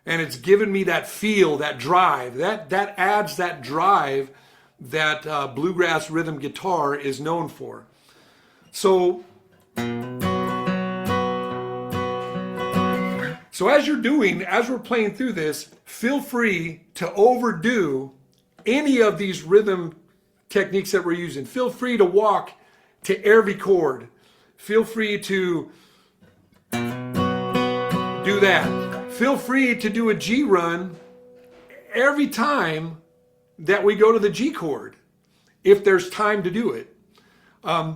and it's given me that feel, that drive. That adds that drive that bluegrass rhythm guitar is known for. So as we're playing through this, feel free to overdo any of these rhythm techniques that we're using. Feel free to walk to every chord. Feel free to do that. Feel free to do a G run every time that we go to the G chord, if there's time to do it.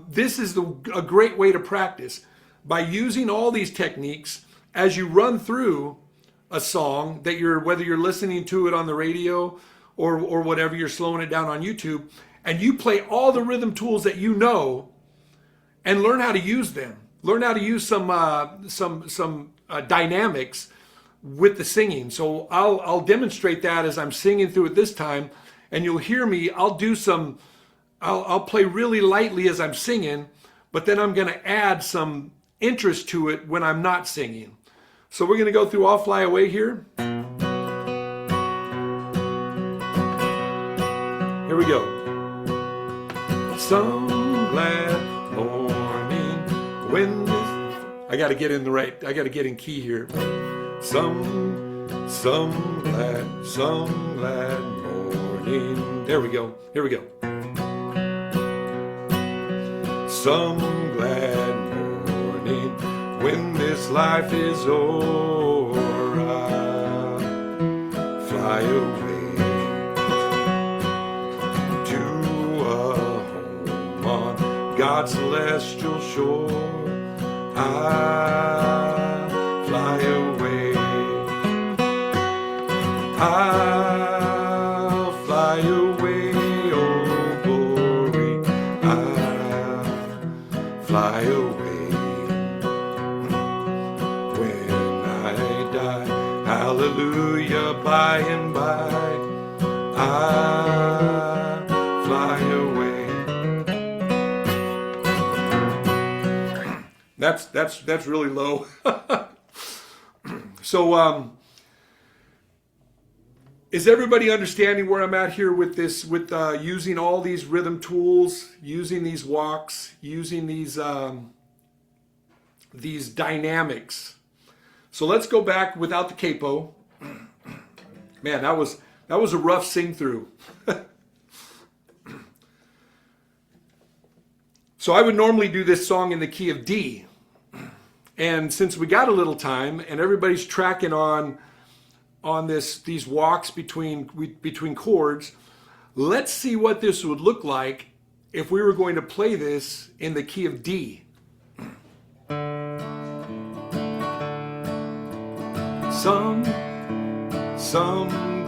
This is a great way to practice. By using all these techniques as you run through a song that whether you're listening to it on the radio or whatever, you're slowing it down on YouTube, and you play all the rhythm tools that you know and learn how to use them. Learn how to use some dynamics with the singing. So I'll demonstrate that as I'm singing through it this time, and you'll hear me. I'll play really lightly as I'm singing, but then I'm going to add some interest to it when I'm not singing. So we're going to go through I'll Fly Away here. Here we go. Some glad morning when this... I got to get in key here. Some glad morning. There we go. Here we go. Some glad morning when this life is o'er, I'll fly away to a home on God's celestial shore. I'll fly away. I'll fly away, oh glory. I'll fly away when I die. Hallelujah, by and by. I'll fly away. That's really low. So is everybody understanding where I'm at here with this, with using all these rhythm tools, using these walks, using these dynamics? So let's go back without the capo. Man, that was a rough sing through. So I would normally do this song in the key of D. And since we got a little time and everybody's tracking on these walks between chords, let's see what this would look like if we were going to play this in the key of D. Some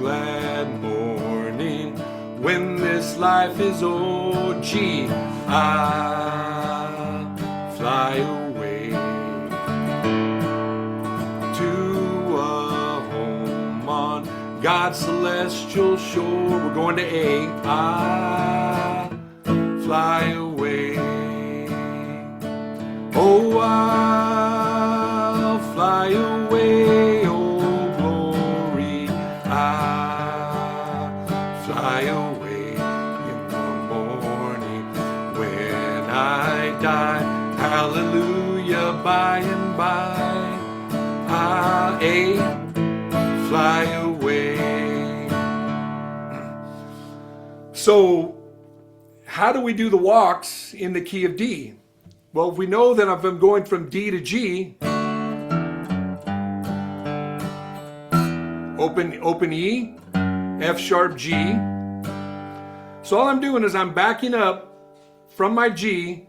glad morning when this life is o'er, G, I'll fly away to a home on God's celestial shore. We're going to A. I'll fly away. Oh, I'll fly away. Oh, glory. I'll fly away in the morning when I die. Hallelujah, by and by. I'll fly away. So, how do we do the walks in the key of D? Well, if we know that if I'm going from D to G, open E, F sharp, G. So all I'm doing is I'm backing up from my G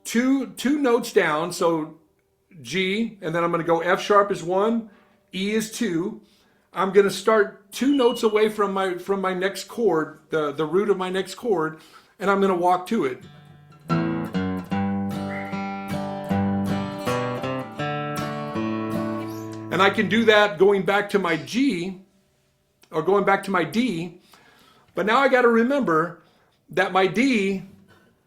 two notes down. So G, and then I'm going to go F sharp is 1, E is 2. I'm going to start 2 notes away from my next chord, the root of my next chord, and I'm going to walk to it. And I can do that going back to my G or going back to my D. But now I got to remember that my D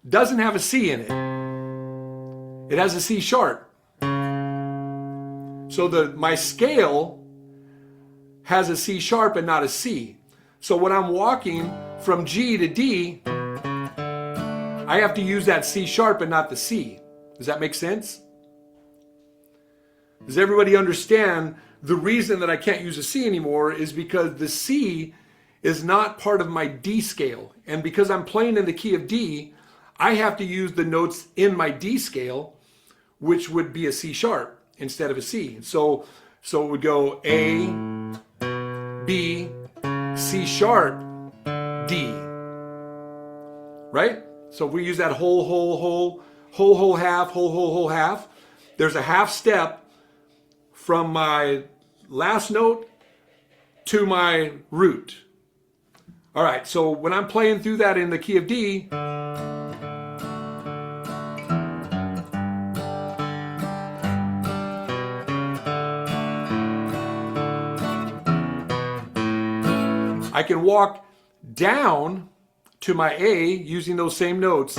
doesn't have a C in it. It has a C sharp. So my scale has a C sharp and not a C. So when I'm walking from G to D, I have to use that C sharp and not the C. Does that make sense? Does everybody understand the reason that I can't use a C anymore is because the C is not part of my D scale. And because I'm playing in the key of D, I have to use the notes in my D scale, which would be a C sharp instead of a C. So it would go A, B, C sharp, D. Right? So if we use that whole, half, there's a half step from my last note to my root. All right, so when I'm playing through that in the key of D, I can walk down to my A using those same notes.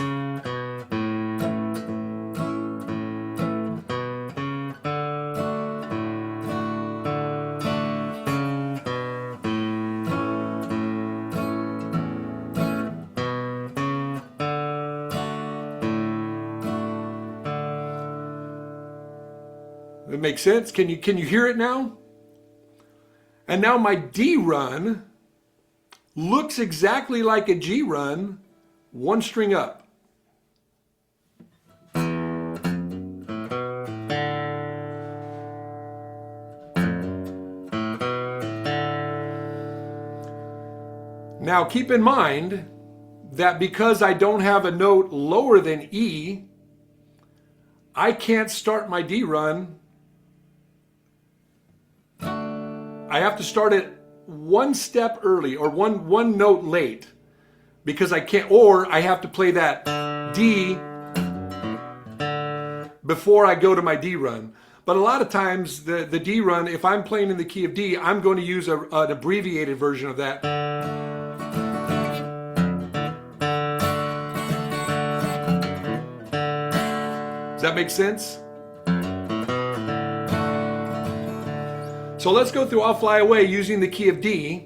That makes sense? Can you hear it now? And now my D run looks exactly like a G run, one string up. Now keep in mind that because I don't have a note lower than E, I can't start my D run. I have to start it one step early or one note late because I can't, or I have to play that D before I go to my D run. But a lot of times the D run, if I'm playing in the key of D, I'm going to use an abbreviated version of that. Does that make sense? So let's go through I'll Fly Away using the key of D.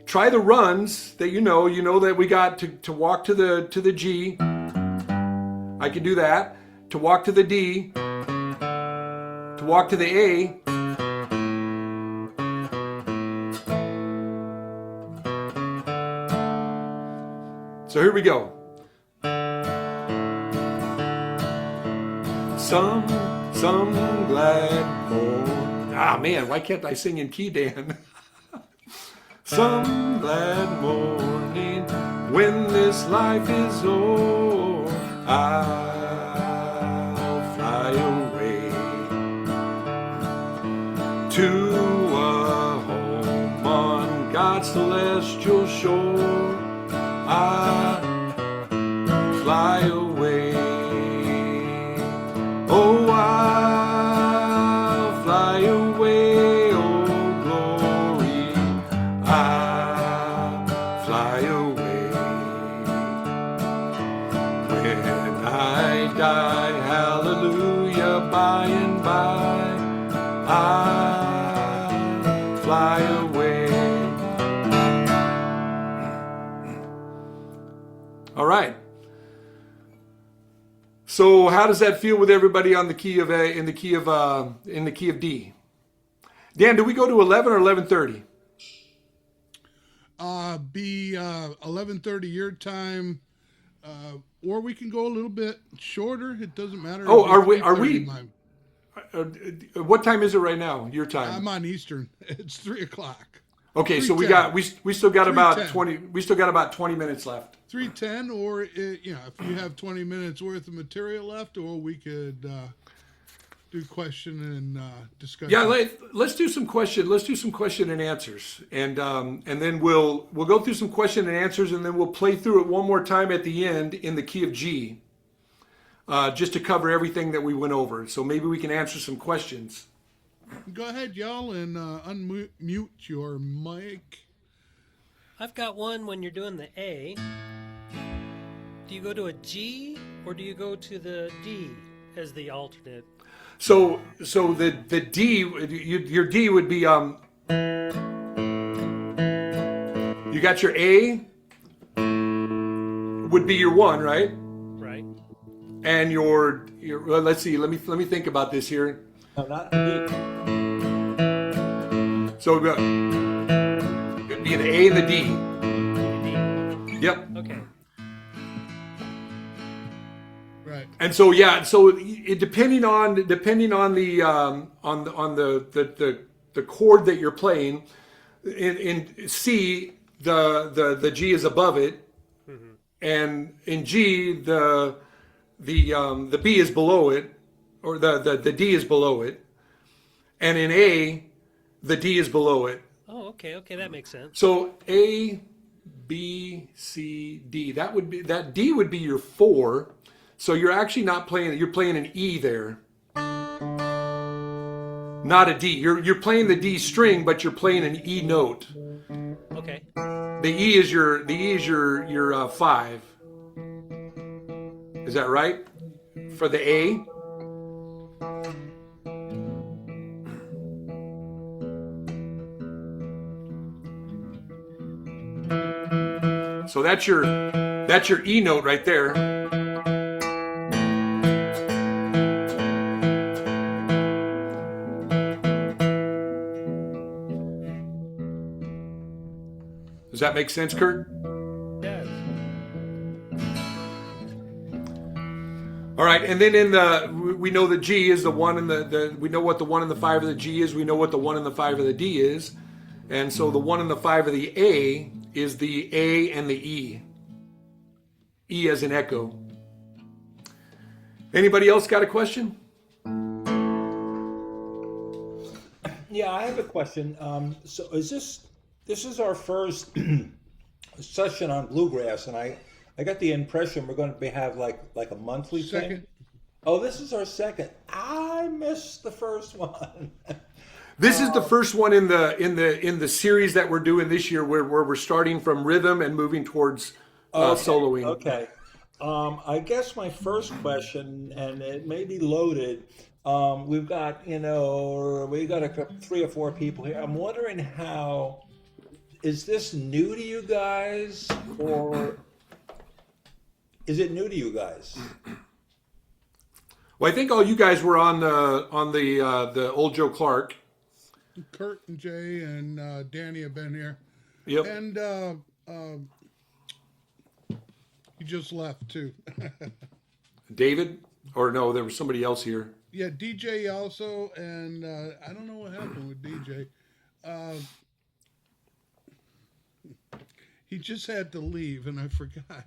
Try the runs that you know that we got to walk to the G. I can do that. To walk to the D. To walk to the A. So here we go. Some glad morning. Ah, man, why can't I sing in key, Dan? Some glad morning when this life is o'er, I'll fly away to a home on God's celestial shore. I'll fly away. Oh, I'll fly away, oh glory, I'll fly away. When I die, hallelujah, by and by, I'll fly away. All right. So how does that feel with everybody on the key of A, in the key of D? Dan, do we go to 11 or 11:30? Be 11:30 your time, or we can go a little bit shorter. It doesn't matter. Oh, are we? 3:30 mine. What time is it right now? Your time? I'm on Eastern. It's 3:00. Okay, so we 3:10. still got about 3:10. 20. We still got about 20 minutes left. 3:10, or if you have 20 minutes worth of material left, or we could do question and discussion. Yeah, let's do some question. Let's do some question and answers, and then we'll go through some question and answers, and then we'll play through it one more time at the end in the key of G, just to cover everything that we went over. So maybe we can answer some questions. Go ahead, y'all, and unmute your mic. I've got one when you're doing the A. Do you go to a G or do you go to the D as the alternate? So the D, your D would be you got your A would be your 1, right? Right. And your well, let's see. Let me think about this here. No, not D. So it'd be an A and the D. D. Yep. Okay. Right. And so depending on the chord that you're playing, in C the G is above it, and in G the B is below it, or the D is below it, and in A the D is below it. Oh, okay, that makes sense. So A, B, C, D. That D would be your 4. So you're actually not playing. You're playing an E there, not a D. You're playing the D string, but you're playing an E note. Okay. The E is your 5. Is that right? For the A. So that's your E note right there. Does that make sense, Kurt? Yes. All right, and then we know the G is the 1 and we know what the 1 and the 5 of the G is. We know what the 1 and the 5 of the D is, and so the 1 and the 5 of the A is the A and the E. E as in echo. Anybody else got a question? Yeah, I have a question. So is this is our first session on bluegrass, and I got the impression we're going to have like a monthly Second. thing. Oh, this is our second. I missed the first one. This is the first one in the series that we're doing this year, where we're starting from rhythm and moving towards soloing. Okay. I guess my first question, and it may be loaded. We've got we got 3 or 4 people here. I'm wondering is this new to you guys, or is it new to you guys? Well, I think all you guys were on the old Joe Clark. Kurt and Jay and Danny have been here. Yep. And he just left too. David, or no, there was somebody else here. Yeah, DJ also, and I don't know what happened with DJ. He just had to leave, and I forgot.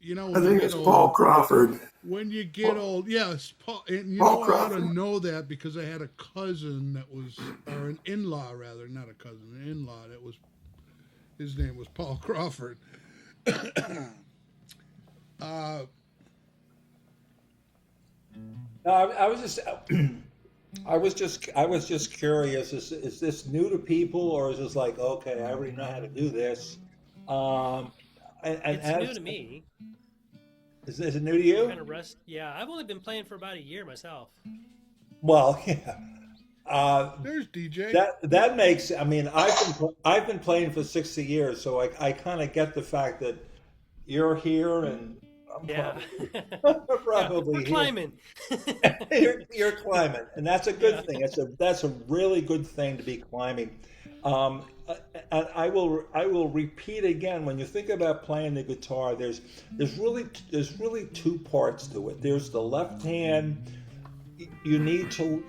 When I think it's Paul Crawford. When you get old, yes, Paul. And Paul I ought Crawford. to know that because I had a cousin that was, or an in-law rather, not a cousin, an in-law that was. His name was Paul Crawford. I was just curious. Is this new to people, or is this like, okay, I already know how to do this? It's new to me. Is it new to you? Kind of rust. Yeah, I've only been playing for about a year myself. Well, yeah. There's DJ. That makes. I mean, I've been playing for 60 years, so I kind of get the fact that you're here and I'm Yeah. probably We're here. climbing. You're climbing, and that's a good thing. That's a really good thing to be climbing. And I will repeat again. When you think about playing the guitar, there's really 2 parts to it. There's the left hand. You need to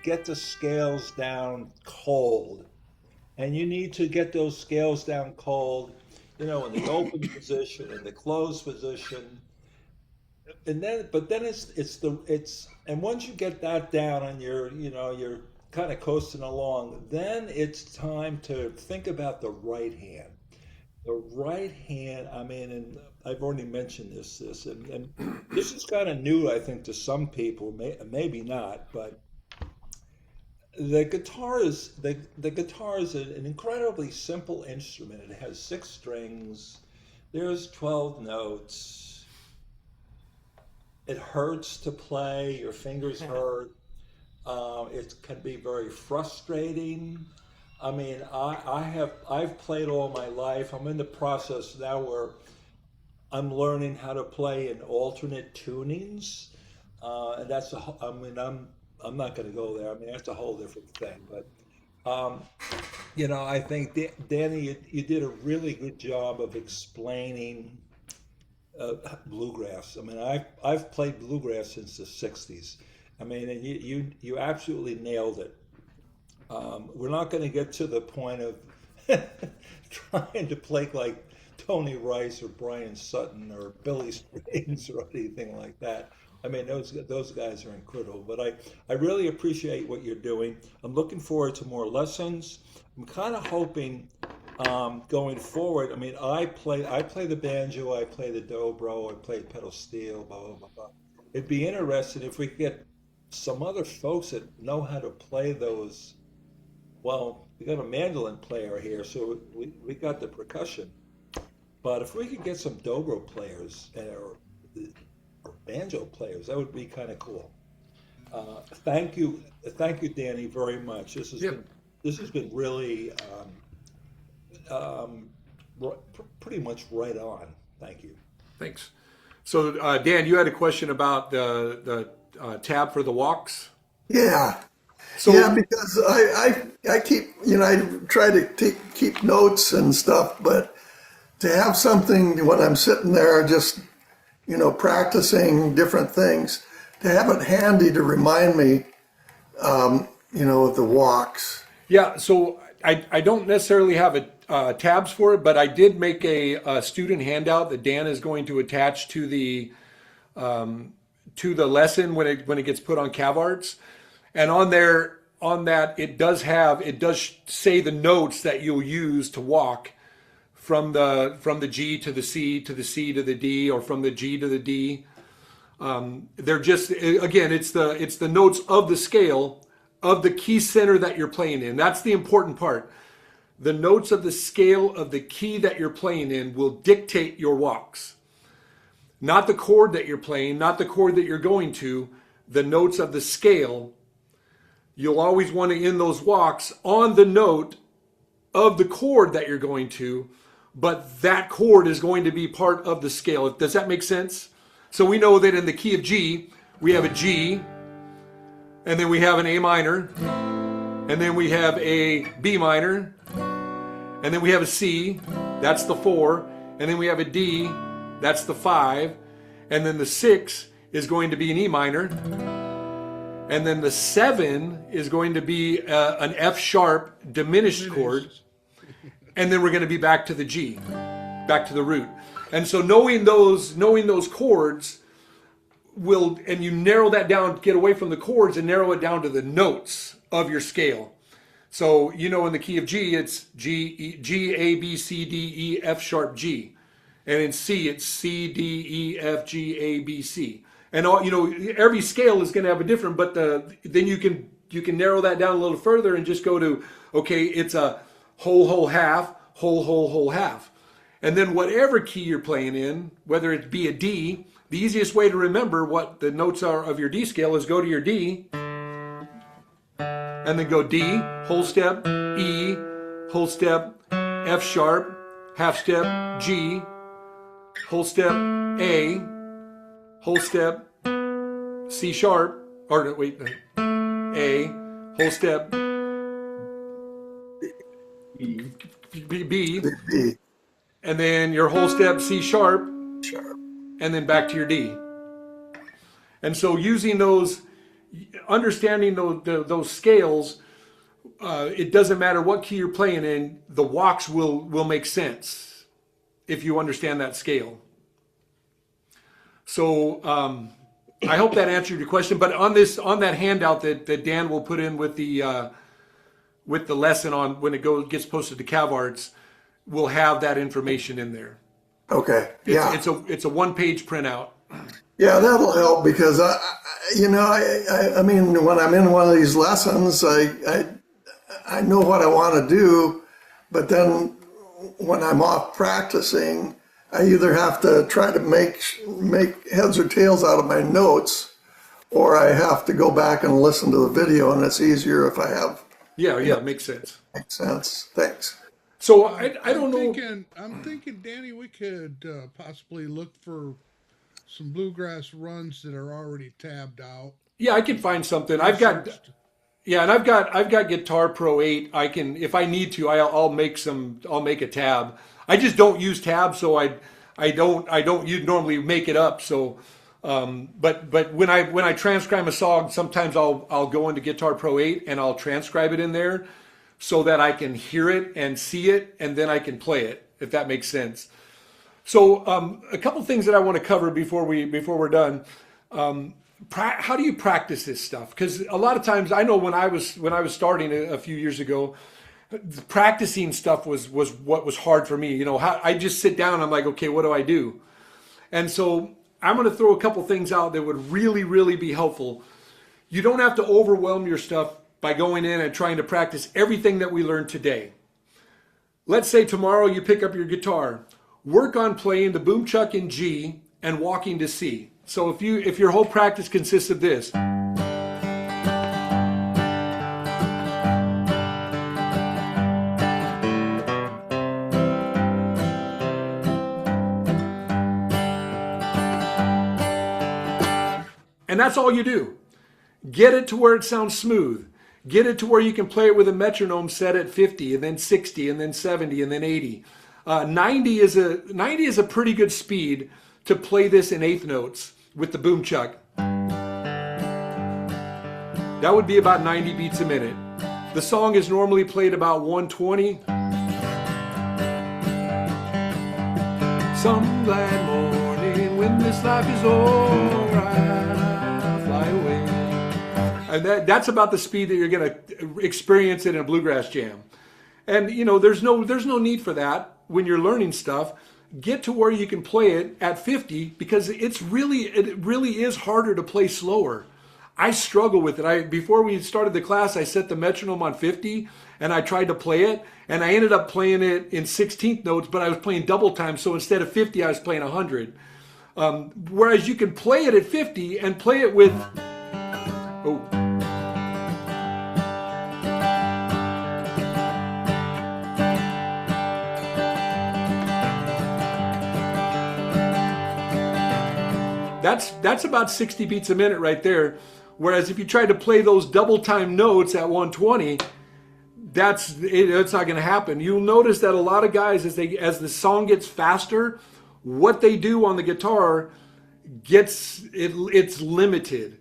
get the scales down cold, and you need to get those scales down cold. In the open position, in the closed position, and then and once you get that down and you're kind of coasting along, then it's time to think about the right hand. The right hand, I mean, and I've already mentioned this, and this is kind of new, I think, to some people, maybe not, but the guitar is an incredibly simple instrument. It has 6 strings. There's 12 notes. It hurts to play. Your fingers hurt. It can be very frustrating. I mean, I've played all my life. I'm in the process now where I'm learning how to play in alternate tunings, and I'm not going to go there. I mean, that's a whole different thing. But I think Danny, you did a really good job of explaining bluegrass. I mean, I've played bluegrass since the '60s. I mean, and you absolutely nailed it. We're not going to get to the point of trying to play Tony Rice or Brian Sutton or Billy Springs or anything like that. I mean, those guys are incredible. But I really appreciate what you're doing. I'm looking forward to more lessons. I'm kind of hoping going forward. I mean, I play the banjo, I play the dobro, I play pedal steel, blah blah blah blah. It'd be interesting if we could get some other folks that know how to play those. Well, we got a mandolin player here, so we got the percussion. But if we could get some dobro players or banjo players, that would be kind of cool. Thank you, Danny, very much. This has been really pretty much right on. Thank you. Thanks. So, Dan, you had a question about the tab for the walks. Yeah. So, Yeah, because I keep, I try to keep notes and stuff, but to have something when I'm sitting there just, practicing different things, to have it handy to remind me, of the walks. yeah. So I don't necessarily have tabs for it, but I did make a student handout that Dan is going to attach to the lesson when it gets put on CavArts. And on that, it does say the notes that you'll use to walk from the G to the C to the C to the D, or from the G to the D. They're just, again, it's the notes of the scale of the key center that you're playing in. That's the important part. The notes of the scale of the key that you're playing in will dictate your walks. Not the chord that you're playing, not the chord that you're going to, the notes of the scale. You'll always want to end those walks on the note of the chord that you're going to, but that chord is going to be part of the scale. Does that make sense? So we know that in the key of G, we have a G, and then we have an A minor, and then we have a B minor, and then we have a C, that's the 4, and then we have a D, that's the 5, and then the 6 is going to be an E minor, and then the 7 is going to be an F sharp diminished chord, and then we're going to be back to the G, back to the root. And so knowing those chords will, and you narrow that down, get away from the chords and narrow it down to the notes of your scale. So, in the key of G, it's G, A, B, C, D, E, F sharp, G. And in C, it's C, D, E, F, G, A, B, C. And all, every scale is going to have a different, but then you can narrow that down a little further and just go to, okay, it's a whole, half, whole, half. And then whatever key you're playing in, whether it be a D, the easiest way to remember what the notes are of your D scale is go to your D, and then go D, whole step, E, whole step, F sharp, half step, G, whole step, A, whole step, C sharp, or no, wait, A, whole step, B, and then your whole step C sharp, and then back to your D. And so using those, understanding those scales, it doesn't matter what key you're playing in, the walks will make sense if you understand that scale. So I hope that answered your question. But on that handout that Dan will put in with the lesson on when it gets posted to CavArts, we'll have that information in there. Okay. Yeah. It's a one-page printout. Yeah, that'll help because I mean, when I'm in one of these lessons, I know what I want to do, but then when I'm off practicing, I either have to try to make heads or tails out of my notes, or I have to go back and listen to the video, and it's easier if I have. Yeah, makes sense. Makes sense. Thanks. So I don't know. I'm thinking, Danny, we could possibly look for some bluegrass runs that are already tabbed out. Yeah, I can find something. I've got Guitar Pro 8. I can, if I need to, I'll make a tab. I just don't use tabs, so I don't normally make it up. So, but when I transcribe a song, sometimes I'll go into Guitar Pro 8 and I'll transcribe it in there, so that I can hear it and see it, and then I can play it, if that makes sense. So a couple things that I want to cover before we're done. How do you practice this stuff? Because a lot of times, I know when I was starting a few years ago, practicing stuff was what was hard for me. You know, I just sit down and I'm like, okay, what do I do? And so I'm going to throw a couple things out that would really, really be helpful. You don't have to overwhelm your stuff by going in and trying to practice everything that we learned today. Let's say tomorrow you pick up your guitar. Work on playing the Boom-Chicka in G and walking to C. So if your whole practice consists of this. And that's all you do. Get it to where it sounds smooth. Get it to where you can play it with a metronome set at 50, and then 60, and then 70, and then 80. 90 is a pretty good speed to play this in eighth notes with the Boom-Chicka. That would be about 90 beats a minute. The song is normally played about 120. Some glad morning when this life is alright, I'll fly away. And that's about the speed that you're going to experience it in a bluegrass jam. And you know, there's no need for that when you're learning stuff. Get to where you can play it at 50, because it really is harder to play slower. I struggle with it. Before we started the class, I set the metronome on 50 and I tried to play it, and I ended up playing it in 16th notes, but I was playing double time. So instead of 50, I was playing 100. Whereas you can play it at 50 and play it with, oh. That's about 60 beats a minute right there. Whereas if you try to play those double time notes at 120, it's not going to happen. You'll notice that a lot of guys, as the song gets faster, what they do on the guitar it's limited.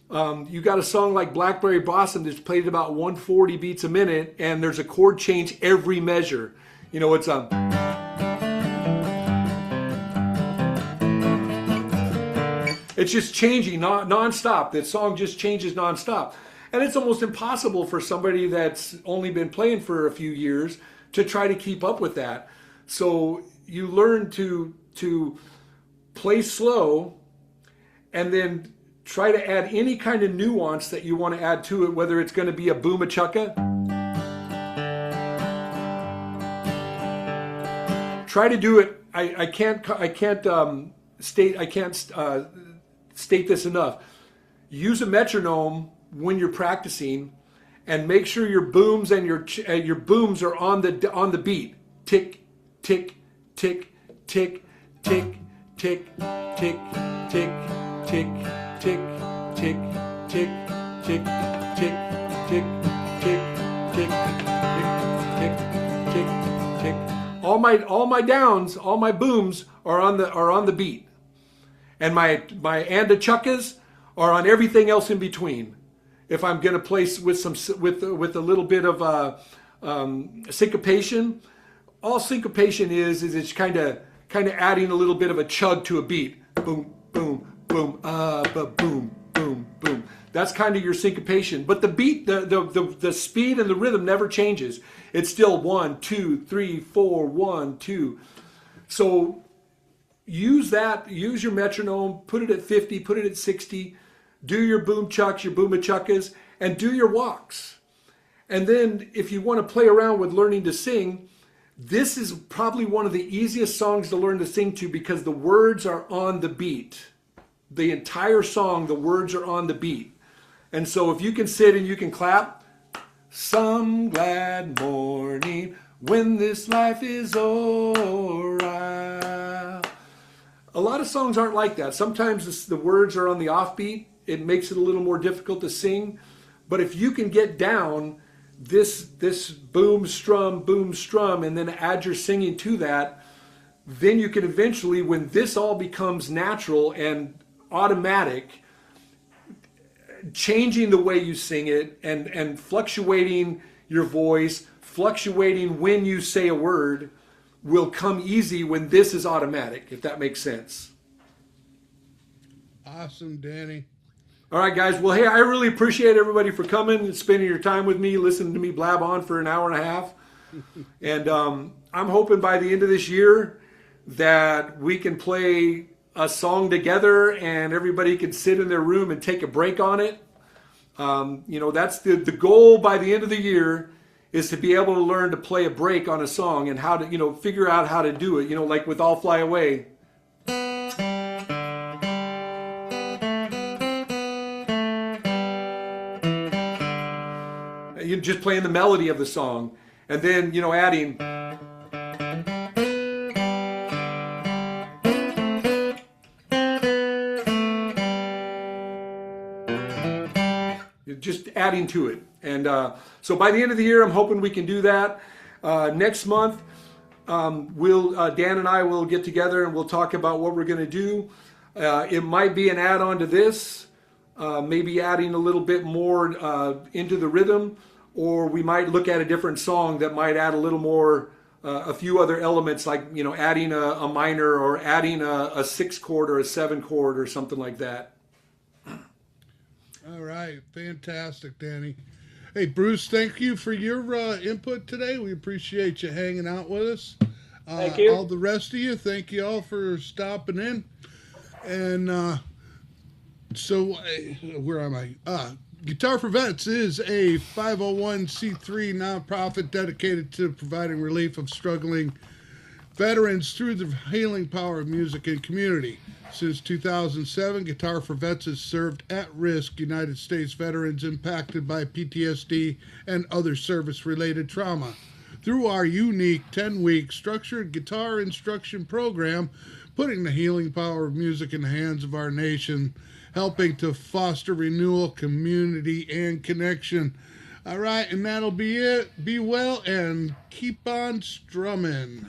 You got a song like Blackberry Blossom that's played at about 140 beats a minute, and there's a chord change every measure. You know, it's it's just changing non-stop. That song just changes non-stop. And it's almost impossible for somebody that's only been playing for a few years to try to keep up with that. So you learn to play slow and then try to add any kind of nuance that you want to add to it, whether it's going to be a Boom-Chicka. Try to do it. I can't state this enough. Use a metronome when you're practicing, and make sure your booms and your booms are on the beat. Tick, tick, tick, tick, tick, tick, tick, tick, tick, tick, tick, tick, tick, tick, tick, tick, tick, tick, tick, tick. All my downs, all my booms are on the beat. And my and-a-chuckas are on everything else in between. If I'm going to play with a little bit of syncopation, all syncopation is it's kind of adding a little bit of a chug to a beat. Boom, boom, boom, boom, boom, boom. That's kind of your syncopation. But the beat, the speed and the rhythm never changes. It's still 1, 2, 3, 4, 1, 2. So use your metronome, put it at 50, put it at 60, do your Boom-Chucks, your Boom-Chickas, and do your walks. And then if you want to play around with learning to sing, this is probably one of the easiest songs to learn to sing to, because the words are on the beat. The entire song, the words are on the beat. And so if you can sit and you can clap, some glad morning when this life is alright. A lot of songs aren't like that. Sometimes the words are on the offbeat. It makes it a little more difficult to sing. But if you can get down this boom, strum, and then add your singing to that, then you can eventually, when this all becomes natural and automatic, changing the way you sing it and fluctuating your voice, fluctuating when you say a word, will come easy when this is automatic, if that makes sense. Awesome, Danny. All right, guys. Well, hey, I really appreciate everybody for coming and spending your time with me, listening to me blab on for an hour and a half. And I'm hoping by the end of this year that we can play a song together and everybody can sit in their room and take a break on it. That's the goal by the end of the year, is to be able to learn to play a break on a song and how to, figure out how to do it, like with I'll Fly Away. You're just playing the melody of the song, and then, adding. Just adding to it. And so by the end of the year, I'm hoping we can do that. Next month, Dan and I will get together and we'll talk about what we're going to do. It might be an add-on to this, maybe adding a little bit more into the rhythm, or we might look at a different song that might add a little more, a few other elements, like, adding a minor, or adding a 6 chord or a 7 chord or something like that. All right. Fantastic, Danny. Hey, Bruce, thank you for your input today. We appreciate you hanging out with us. Thank you. All the rest of you, thank you all for stopping in. And where am I? Guitar for Vets is a 501c3 nonprofit dedicated to providing relief of struggling veterans through the healing power of music and community. Since 2007, Guitar for Vets has served at-risk United States veterans impacted by PTSD and other service-related trauma. Through our unique 10-week structured guitar instruction program, putting the healing power of music in the hands of our nation, helping to foster renewal, community, and connection. All right, and that'll be it. Be well and keep on strumming.